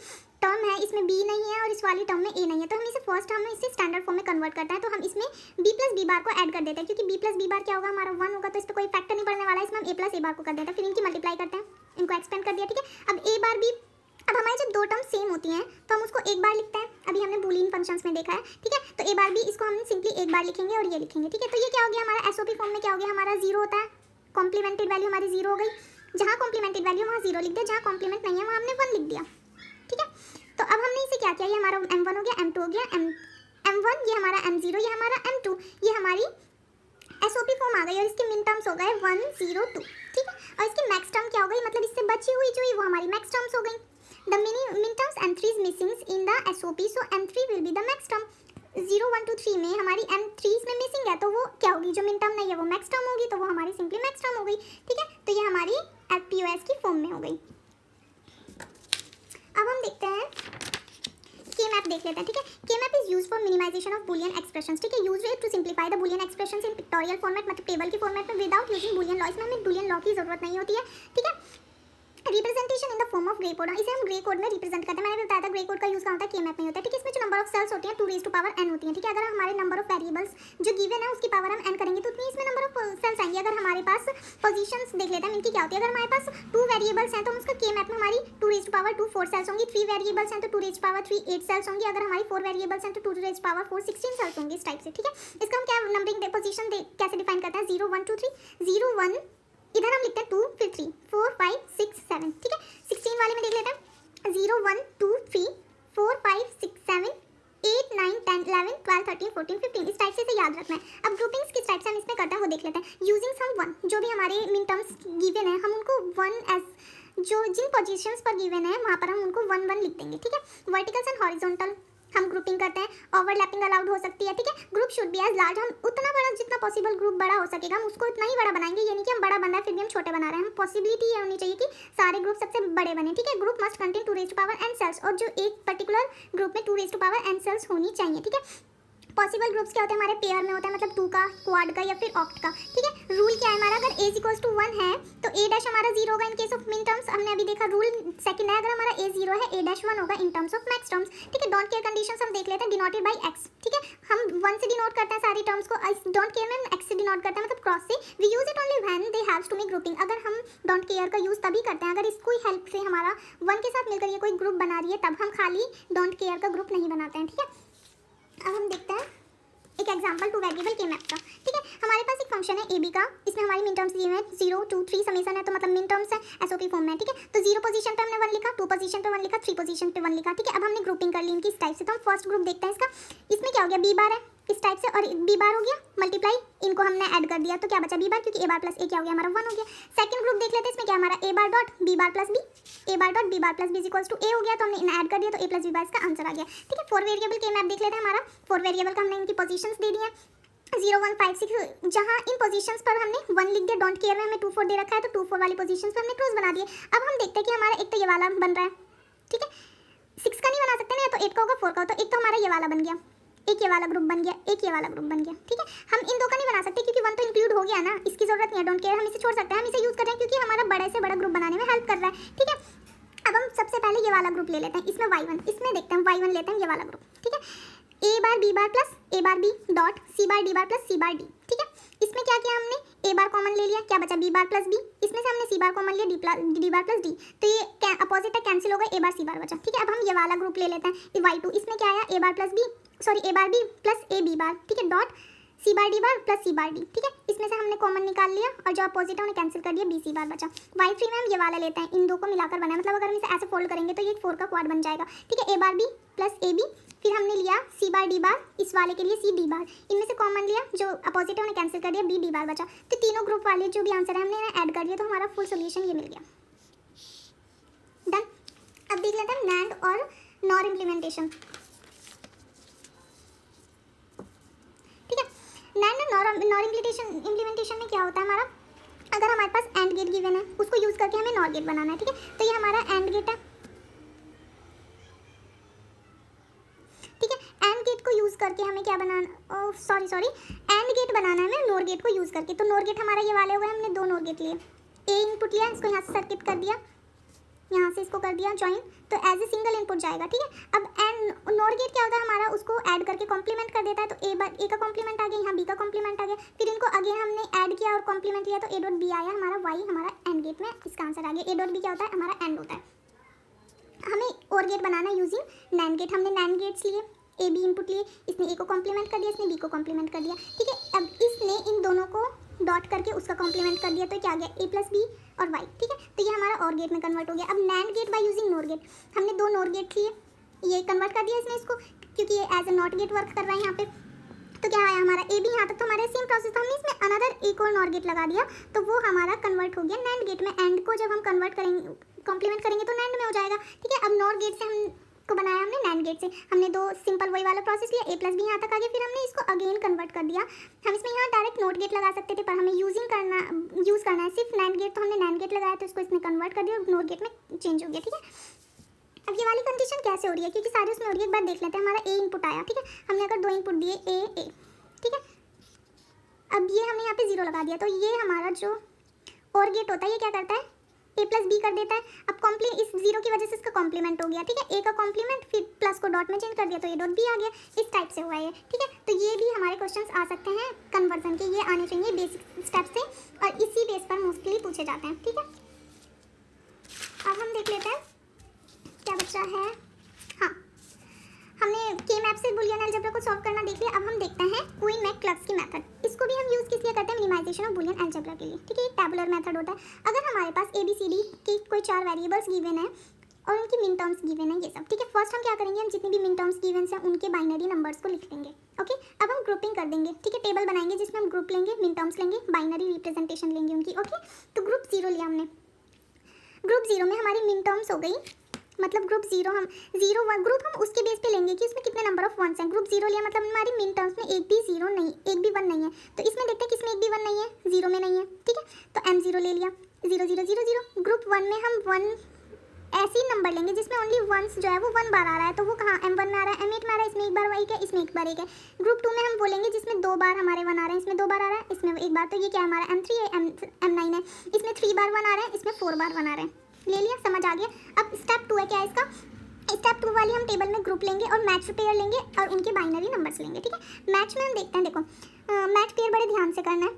टर्म है इसमें b नहीं है और इस वाली टर्म में a नहीं है, तो हम इसे फर्स्ट हम इसे स्टैंडर्ड फॉर्म में कन्वर्ट करते हैं। तो हम इसमें b + b बार को ऐड कर देते हैं, क्योंकि b + b बार क्या होगा हमारा 1 होगा, तो इस पर कोई फैक्टर नहीं पड़ने वाला है, इसमें हम a + a बार को कर देते हैं, फिर इनकी मल्टीप्लाई करते हैं, इनको एक्सपेंड कर दिया, ठीक है। अब a बार b, अब हमारी जब दो टर्म सेम होती हैं तो हम उसको एक बार लिखते हैं, अभी हमने बूलियन फंक्शंस में देखा है, ठीक है। तो a बार b इसको हम सिंपली एक बार लिखेंगे और ये लिखेंगे, ठीक है। तो ये क्या हो गया हमारा एसओपी फॉर्म में क्या हो गया हमारा 0 होता है, कॉम्प्लीमेंटेड वैल्यू हमारी 0 हो गई, जहाँ कॉम्प्लीमेंटेड वैल्यू वहाँ 0 लिख दिया, जहाँ कॉम्प्लीमेंट नहीं है वहाँ हमने 1 लिख दिया, ठीक है। तो अब हमने इसे क्या किया, ये हमारा m1 हो गया, m2 हो गया, m1 ये हमारा m0, ये हमारा m2, ये हमारी एसओपी फॉर्म आ गई और इसके मिन टर्म्स हो गए 1 0 2, ठीक है। और इसकी मैक्स टर्म क्या हो गई, मतलब इससे बची हुई जो वो हमारी मैक्स टर्म्स हो गई। The min terms m3 is missing in the SOP, so m3 will be the max term. 0 1 2 3 में हमारी m3 इसमें मिसिंग है, तो वो क्या होगी, जो मिन टर्म नहीं है वो मैक्स टर्म होगी, तो वो हमारी सिंपली मैक्स टर्म हो गई, ठीक है। तो ये हमारी पीओएस की फॉर्म में हो गई। अब हम देखते हैं के मैप देख लेते हैं, ठीक है। K map is used for minimization of Boolean expressions, ठीक है। Used to simplify the Boolean expressions in pictorial format, मतलब टेबल के फॉर्मेट में विदाउट यूजिंग बूलियन लॉ। इसमें हमें बूलियन लॉ की जरूरत नहीं होती है, ठीक है। Representation in the form of grey code, इसे हम ग्रे कोड में रिप्रेजेंट करते हैं। मैंने बताया था ग्रे कोड का यूज कहाँ होता है, के मैप में होता है, ठीक है। इसमें जो नंबर ऑफ सेल्स होती हैं 2n होती हैं, ठीक है। अगर हमारे नंबर ऑफ वेरिएबल्स जो गिवन है उसकी पावर हम n करेंगे तो उतनी इसमें नंबर ऑफ सेल्स आएंगे। अगर हमारे पास पोजीशंस देख लेते हैं इनकी क्या होती है, अगर हमारे पास 2 वेरिएबल्स हैं तो हम उसका के मैप में हमारी 2 4 सेल्स होंगी, 3 वेरिएबल्स हैं तो 2 3 8 सेल्स होंगी, अगर हमारी 4 वेरिएबल्स हैं तो 2 4 16 सेल्स होंगी, इस टाइप से, ठीक है। इसका हम क्या नंबरिंग पोजीशन कैसे डिफाइन करते हैं, 0 1 2 3, 0 1 इधर हम लिखते हैं 2 फिर 3 4 5 6 7, ठीक है। 16 वाले में देख लेते हैं 0 1 2 3 4 5 6 7 8 9 10 11 12 13 14 15, इस टाइप से इसे याद रखना है। अब ग्रुपिंग्स किस टाइप से हम इसमें करते हैं वो देख लेते हैं। यूजिंग सम 1, जो भी हमारे मिन टर्म्स गिवन है हम उनको 1 एज जो जिन पोजीशंस पर गिवन है वहाँ पर हम उनको 1 1 लिख देंगे, ठीक है। वर्टिकल्स एंड हॉरिजॉन्टल हम ग्रुपिंग करते हैं, ओवरलैपिंग अलाउड हो सकती है, ठीक है। Group should be as large, हम उतना बड़ा जितना पॉसिबल ग्रुप बड़ा हो सकेगा हम उसको उतना ही बड़ा बनाएंगे, ये नहीं कि हम बड़ा बन रहा है फिर भी हम छोटे बना रहे हैं। हम पॉसिबिलिटी ये होनी चाहिए कि सारे ग्रुप सबसे बड़े बने, ठीक है। Group must contain 2 n cells, और जो एक पर्टिकुलर ग्रुप में 2 n सेल्स होनी चाहिए, ठीक है। पॉसिबल ग्रुप्स क्या होते हैं हमारे पेयर में होता है, मतलब 2 का, क्वाड का या फिर ऑक्ट का, ठीक है। रूल क्या है हमारा, अगर a = 1 है तो a' हमारा 0 होगा इन केस ऑफ मिन टर्म्स, हमने अभी देखा। रूल सेकंड है, अगर हमारा a 0 है a' 1 होगा in terms of max terms, ठीक है। डोंट केयर कंडीशंस हम देख लेते हैं, डिनोटेड बाय x, ठीक है। हम 1 से डिनोट करते हैं सारी टर्म्स को, डोंट केयर में x से डिनोट करते हैं, मतलब क्रॉस से। We use it only when they haves to make grouping, अगर हम डोंट केयर का यूज तभी करते हैं अगर इसको हेल्प से हमारा 1 के साथ मिलकर ये कोई ग्रुप बना रही है, तब हम खाली डोंट केयर का ग्रुप नहीं बनाते हैं, ठीक है। अब हम देखते हैं एक एग्जांपल टू वेरिएबल के मैप का। ठीक है, हमारे पास एक फंक्शन है ए बी का, इसमें हमारी मिन टर्म्स दिए हुए हैं 0 2 3 समेशन है, तो मतलब मिन टर्म्स है एसओपी फॉर्म में। ठीक है, तो 0 पोजीशन पे हमने 1 लिखा, 2 पोजीशन पे 1 लिखा, 3 पोजीशन पे 1 लिखा। ठीक है, अब हमने ग्रुपिंग कर ली इनकी इस टाइप से। तो हम फर्स्ट ग्रुप देखते हैं इसका। इसमें क्या हो गया, बी बार है इस टाइप से, और बी बार हो गया मल्टीप्लाई, इनको हमने ऐड कर दिया तो क्या बचा बी बार, क्योंकि ए बार प्लस ए क्या हो गया हमारा 1 हो गया। सेकंड ग्रुप देख लेते हैं, इसमें क्या हमारा a bar dot b bar plus b, a bar dot b bar plus b equals to a हो गया, तो हमने ऐड कर दिया तो ए प्लस बी बार इसका आंसर आ गया। ठीक है, 4 वेरिएबल के मैप देख लेते हैं। हमारा 4 वेरिएबल का हमने इनकी पोजीशंस दे दी हैं 0 1 5 6, जहाँ इन पोजीशंस पर हमने 1 लिख दिया, डोंट केयर में हमें 2 4 दे रखा है, तो 2 4 वाली पोजीशंस पर हमने क्लोज बना दिए। अब हम देखते हैं कि हमारा एक तो ये वाला बन रहा है। ठीक है, 6 का नहीं बना सकते ना, तो 8 का होगा 4 का होगा, तो एक तो हमारा ये वाला बन गया, एक ये वाला ग्रुप बन गया, एक ये वाला ग्रुप बन गया। ठीक है, हम इन दो का नहीं बना सकते क्योंकि 1 तो इंक्लूड हो गया ना, इसकी जरूरत नहीं है, डोंट केयर हम इसे छोड़ सकते हैं, हम इसे यूज कर रहे हैं क्योंकि हमारा बड़े से बड़ा ग्रुप बनाने में हेल्प कर रहा है। ठीक है, अब हम सबसे पहले ये वाला ग्रुप ले लेते हैं, इसमें y1, इसमें देखते हैं y1 लेते हैं ये वाला ग्रुप। ठीक है, a bar b bar plus a bar b dot c bar d bar plus c bar d। ठीक है, इसमें क्या किया हमने, a बार कॉमन ले लिया, क्या बचा b बार प्लस b, इसमें से हमने c बार कॉमन लिया d बार प्लस d, तो ये अपोजिट है कैंसिल हो गया, a बार c बार बचा। ठीक है, अब हम ये वाला ग्रुप ले लेते हैं y2, इसमें क्या आया a bar plus b, sorry a bar b plus a b बार। ठीक है, डॉट c बार d बार प्लस c बार d। ठीक है, इसमें से हमने कॉमन निकाल लिया और जो अपोजिट है उन्हें कैंसिल कर दिया, b c बार बचा। y3 में हम ये वाला लेते हैं, इन दो को मिलाकर बना, मतलब अगर हम इसे ऐसे फोल्ड करेंगे तो ये 4 का क्वाड बन जाएगा। ठीक है, a bar b plus a b, फिर हमने लिया c बार d बार, इस वाले के लिए c d बार, इनमें से कॉमन लिया, जो अपोजिट है उन्हें कैंसिल कर दिया, b d बार बचा। तो तीनों ग्रुप वाले जो भी आंसर है हमने इन्हें ऐड कर दिया, तो हमारा फुल सोल्यूशन ये मिल गया। डन। अब देख लेते हैं नैंड और नॉर इम्प्लीमेंटेशन। ठीक है, नैंड नॉर इम्प्लीमेंटेशन में क्या होता है हमारा, अगर हमारे पास एंड गेट गिवन है उसको यूज करके हमें नॉर गेट बनाना है। ठीक है, तो ये हमारा एंड गेट है। ठीक है, एंड गेट को यूज करके हमें क्या बनाना, सॉरी एंड गेट बनाना है हमें नोर गेट को यूज करके। तो नोर गेट हमारा ये वाले हुए, हमने 2 नोर गेट लिए, ए इनपुट लिया, इसको यहाँ से सर्किट कर दिया, यहाँ से इसको कर दिया ज्वाइन, तो एज ए सिंगल इनपुट जाएगा। ठीक है, अब एंड नॉर गेट क्या होता है हमारा, उसको ऐड करके कॉम्प्लीमेंट कर देता है, तो ए का कॉम्प्लीमेंट आ गया, यहाँ बी का कॉम्प्लीमेंट आ गया, फिर इनको अगेन हमने ऐड किया और कॉम्प्लीमेंट लिया, तो ए डॉट बी आया हमारा, वाई हमारा एंड गेट में इसका आंसर आ गया। ए डॉट बी क्या होता है हमारा एंड होता है। हमें और गेट बनाना यूजिंग नैंड गेट, हमने नैंड गेट्स लिए, ए बी इनपुट लिए, इसने ए को कॉम्प्लीमेंट कर दिया, इसने बी को कॉम्प्लीमेंट कर दिया। ठीक है, अब इसने इन दोनों को डॉट करके उसका कॉम्प्लीमेंट कर दिया, तो क्या आ गया ए प्लस बी और वाई। ठीक है, तो ये हमारा और गेट में कन्वर्ट हो गया। अब NAND gate by using NOR gate, हमने 2 नोर गेट लिए, ये कन्वर्ट कर दिया इसने इसको, क्योंकि ये as a NOT gate work कर रहा है यहाँ पे। तो क्या आया हमारा ए बी, यहाँ तक तो हमारे सेम प्रोसेस था, हमने इसमें अनदर एक और नॉर गेट लगा दिया, तो वो हमारा कन्वर्ट हो गया नैंड गेट में। एंड को जब हम कन्वर्ट करेंगे, कॉम्प्लीमेंट करेंगे तो नैंड में हो जाएगा। ठीक है, अब नॉर गेट से हम को बनाया हमने नैंड गेट से, हमने 2 सिंपल वही वाला प्रोसेस लिया, ए प्लस बी यहाँ तक आ गया, फिर हमने इसको अगेन कन्वर्ट कर दिया। हम इसमें यहाँ डायरेक्ट नोट गेट लगा सकते थे, पर हमें यूज़ करना है सिर्फ नैंड गेट, तो हमने नैंड गेट लगाया, तो इसको इसमें कन्वर्ट कर दिया और नोट गेट में चेंज हो गया। ठीक है, अब ये वाली कंडीशन कैसे हो रही है, क्योंकि सारे उसमें हो रही है, एक बार देख लेते हैं। हमारा ए इनपुट आया, ठीक है, हमने अगर 2 इनपुट दिए ए, ठीक है, अब ये हमने यहाँ पे 0 लगा दिया, तो ये हमारा जो और गेट होता है ये क्या करता है, ए प्लस बी कर देता है। अब इस 0 की वजह से इसका कॉम्प्लीमेंट हो गया। ठीक है, ए का कॉम्प्लीमेंट, फिर प्लस को डॉट में चेंज कर दिया, तो ये डॉट बी आ गया, इस टाइप से हुआ है। ठीक है, तो ये भी हमारे क्वेश्चंस आ सकते हैं कन्वर्जन के, ये आने चाहिए बेसिक स्टेप से, और इसी बेस पर मोस्टली पूछे जाते हैं। ठीक है, अब हम देख लेते हैं क्या बचा है। हाँ, हमने के मैप से बुलियन अलजेब्रा को सॉल्व करना देख लिया। अब हम देखते हैं क्वीन मैक-क्लस्की मेथड। इसको भी हम यूज़ किस लिए करते हैं, मिनिमाइजेशन ऑफ बुलियन अलजेब्रा के लिए। ठीक है, एक टैबुलर मेथड होता है। अगर हमारे पास ABCD की कोई 4 वेरिएबल्स गिवन है और उनकी मिन टर्म्स गिवन है, ये सब। ठीक है, फर्स्ट हम क्या करेंगे, हम जितनी भी मिन टर्म्स गिवन हैं उनके बाइनरी नंबर्स को लिख लेंगे। ओके, अब हम ग्रुपिंग कर देंगे। ठीक है, टेबल बनाएंगे जिसमें हम ग्रुप लेंगे, मिन टर्म्स लेंगे, बाइनरी रिप्रेजेंटेशन लेंगे उनकी। ओके, तो ग्रुप 0 लिया हमने। ग्रुप 0 में हमारी मिन टर्म्स हो गई, मतलब ग्रुप 0 हम 0 1 ग्रुप हम उसके बेस पे लेंगे कि उसमें कितने नंबर ऑफ वंस हैं। ग्रुप 0 लिया मतलब हमारी मिन टर्म्स में एक भी 0 नहीं, एक भी 1 नहीं है, तो इसमें देखते हैं किसमें एक भी 1 नहीं है, 0 में नहीं है। ठीक है, तो M0 ले लिया, 0 0 0 0। ग्रुप 1 में हम 1 ऐसे ही नंबर लेंगे जिसमें ओनली वंस जो है वो 1 बार आ रहा है, तो वो कहाँ M1 में आ रहा है, M8 में आ रहा है, इसमें एक बार 1 है, इसमें एक बार 1 है। ग्रुप 2 में हम बोलेंगे जिसमें 2 बार हमारे 1 आ रहे हैं, इसमें 2 बार आ रहा है, इसमें एक बार, तो ये क्या हमारा M3 है, M9 है, इसमें 3 बार 1 आ रहा है, इसमें 4 बार 1 आ रहा है। ले लिया, समझ आ गया। अब स्टेप 2 है, क्या है इसका, स्टेप 2 वाली हम टेबल में ग्रुप लेंगे और मैच पेयर लेंगे और उनके बाइनरी नंबर्स लेंगे। ठीक है, मैच में हम देखते हैं, देखो मैच पेयर बड़े ध्यान से करना है।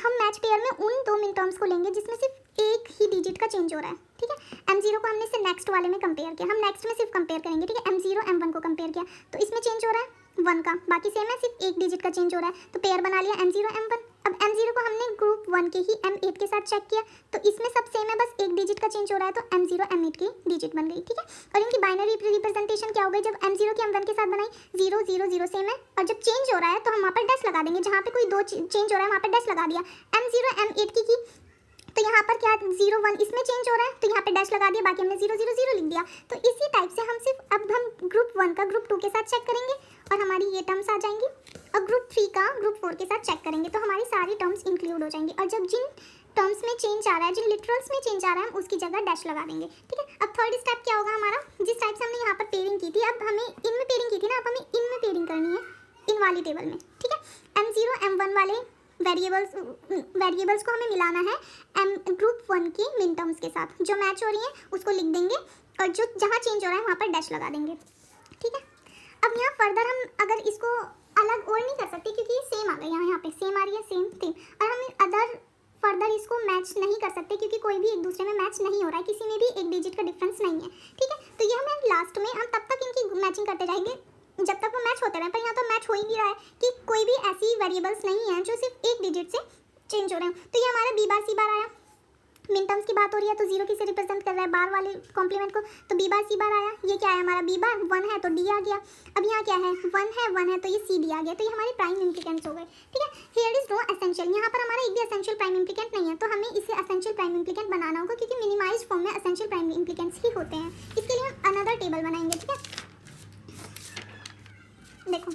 हम मैच पेयर में उन 2 मिन टर्म्स को लेंगे जिसमें सिर्फ एक ही डिजिट का चेंज हो रहा है। ठीक है, M0 को हमने इससे नेक्स्ट वाले में कंपेयर किया, हम नेक्स्ट में सिर्फ कंपेयर करेंगे। ठीक है, M0 M1 को कंपेयर किया, तो इसमें चेंज हो रहा है, 1 का, बाकी सेम है, सिर्फ एक डिजिट का चेंज हो रहा है। तो पेयर बना लिया M0 M1। अब M0 को हमने ग्रुप 1 के ही M8 के साथ चेक किया, तो इसमें सब सेम है, बस एक डिजिट का चेंज हो रहा है, तो M0 M8 की डिजिट बन गई। ठीक है, और इनकी बाइनरी रिप्रेजेंटेशन क्या हो गई, जब M0 की M1 के साथ बनाई 0 0 0 सेम है, और जब चेंज हो रहा है तो हम वहाँ पर डैश लगा देंगे, जहाँ पे कोई दो चेंज हो रहा है वहाँ पर डैश लगा दिया। M0 M8 की तो यहाँ पर क्या 0 1 इसमें चेंज हो रहा है, तो यहाँ पे डैश लगा दिया, बाकी हमने 0 0 0 लिख दिया। तो इसी टाइप से हम सिर्फ अब हम ग्रुप 1 का ग्रुप 2 के साथ चेक करेंगे और हमारी ये टर्म्स आ जाएंगी, और ग्रुप 3 का ग्रुप 4 के साथ चेक करेंगे, तो हमारी सारी टर्म्स इंक्लूड हो जाएंगी। और जब जिन टर्म्स में चेंज आ रहा है, जिन लिटरल्स में चेंज आ रहा है, हम उसकी जगह डैश लगा देंगे। ठीक है, अब थर्ड स्टेप क्या होगा हमारा, जिस टाइप से हमने यहाँ पर पेयरिंग की थी, अब हमें इनमें पेयरिंग की थी ना, अब हमें इनमें पेयरिंग करनी है, इन वाली टेबल में। ठीक है, M0 M1 वाले वेरिएबल्स को हमें मिलाना है ग्रुप 1 की मिन टर्म्स के साथ, जो मैच हो रही हैं उसको लिख देंगे, और जो जहाँ चेंज हो रहा है वहाँ पर डैश लगा देंगे। ठीक है, अब यहाँ फर्दर हम अगर इसको अलग और नहीं कर सकते, क्योंकि सेम आ गई, यहाँ पे सेम आ रही है, सेम थीम, और हम अदर फर्दर इसको मैच नहीं कर सकते, क्योंकि कोई भी एक दूसरे में मैच नहीं हो रहा है, किसी में भी एक डिजिट का डिफरेंस नहीं है। ठीक है, तो ये हमें लास्ट में हम तब तक इनकी मैचिंग करते जाएंगे जब तक वो मैच होते रहे, पर यहाँ तो मैच हो ही नहीं रहा है कि कोई भी ऐसी वेरिएबल्स नहीं है जो सिर्फ एक डिजिट से चेंज हो रहे हैं। तो ये हमारा बी बार सी बार आया, मिन टर्म्स की बात हो रही है, तो 0 किसे रिप्रेजेंट कर रहा है, बार वाले कॉम्प्लीमेंट को, तो बी बार सी बार आया। ये क्या है हमारा बी बार 1 है तो डी आ गया। अब यहाँ क्या है 1 है तो ये सी डी आ गया, तो ये हमारे प्राइम इम्प्लीकेंट्स हो गए। ठीक है, हियर इज नो एसेंशियल, यहाँ पर हमारा एक भी एसेंशियल प्राइम इम्प्लीकेंट नहीं है, तो हमें इसे एसेंशियल प्राइम इम्प्लीकेंट बनाना होगा, क्योंकि मिनिमाइज फॉर्म में एसेंशियल प्राइम इम्प्लीकेंट्स ही होते हैं। इसके लिए हम अनदर टेबल बनाएंगे। ठीक है, देखो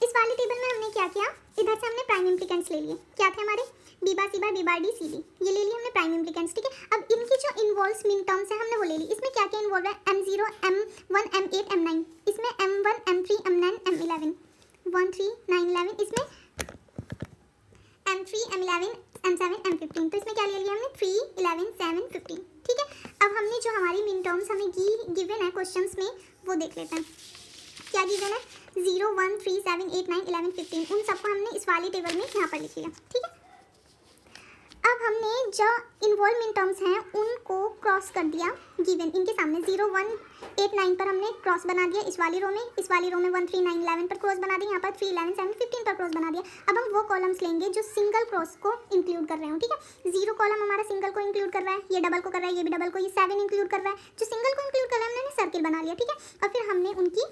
इस वाली टेबल में हमने क्या किया, इधर से हमने प्राइम इम्प्लीकेंट्स ले लिए, क्या थे हमारे b bar c bar b bar d c d, ये ले लिए हमने प्राइम इम्प्लीकेंट्स। ठीक है, अब इनकी जो इन्वॉल्व्स मिन टर्म्स है हमने वो ले ली। इसमें क्या क्या इन्वॉल्व है, M0 M1 M8 M9, इसमें M1 M3 M9 M11 1 3 9 11, इसमें M3 M11 M7 M15, तो इसमें क्या ले लिया हमने 3 11 7 15। ठीक है, अब हमने जो हमारी मिन टर्म्स हमें गिवन है क्वेश्चंस में वो देख लेते हैं। क्या गिवन है 0 1 3 7 8 9 11 15, उन सबको हमने इस वाली टेबल में यहाँ पर लिख लिया। ठीक है, अब हमने जो इन्वॉल्व मिन टर्म्स हैं उनको क्रॉस कर दिया गिवन इनके सामने, 0 1 8 9 पर हमने क्रॉस बना दिया इस वाली रो में, इस वाली रो में 1 3 9 11 पर क्रॉस बना दिया, यहाँ पर 3 11 7 15 पर क्रॉस बना दिया। अब हम वो कॉलम्स लेंगे जो सिंगल क्रॉस को इंक्लूड कर रहे हो। ठीक है, 0 कॉलम हमारा सिंगल को इंक्लूड कर रहा है, ये डबल को कर रहा है, ये भी डबल को, ये 7 इंक्लूड कर रहा है, जो सिंगल को इंक्लूड कर रहा है हमने सर्किल बना लिया। ठीक है, और फिर हमने उनकी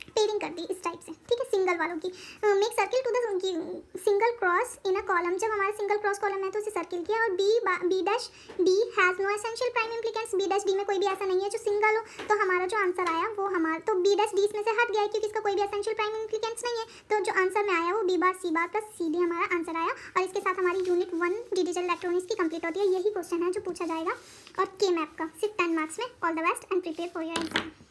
पेयरिंग कर दी इस टाइप से। ठीक है, सिंगल वालों की make circle to the single cross in a column, जब हमारा सिंगल क्रॉस कॉलम है तो उसे सर्किल किया। और B dash D has no essential prime implicants, B dash D में कोई भी ऐसा नहीं है जो सिंगल हो, तो हमारा जो आंसर आया वो हमारा, तो बी डैश डी इसमें से हट गया है क्योंकि इसका कोई भी एसेंशियल प्राइम इम्प्लीकेंट्स नहीं है, तो जो आंसर में आया वो बी बार सी बार प्लस सी डी हमारा आंसर आया। और इसके साथ हमारी यूनिट 1 डिजिटल इलेक्ट्रॉनिक्स की कंप्लीट होती है। यही क्वेश्चन है जो पूछा जाएगा और के मैप का सिर्फ 10 मार्क्स में। All the best and prepare for your exam.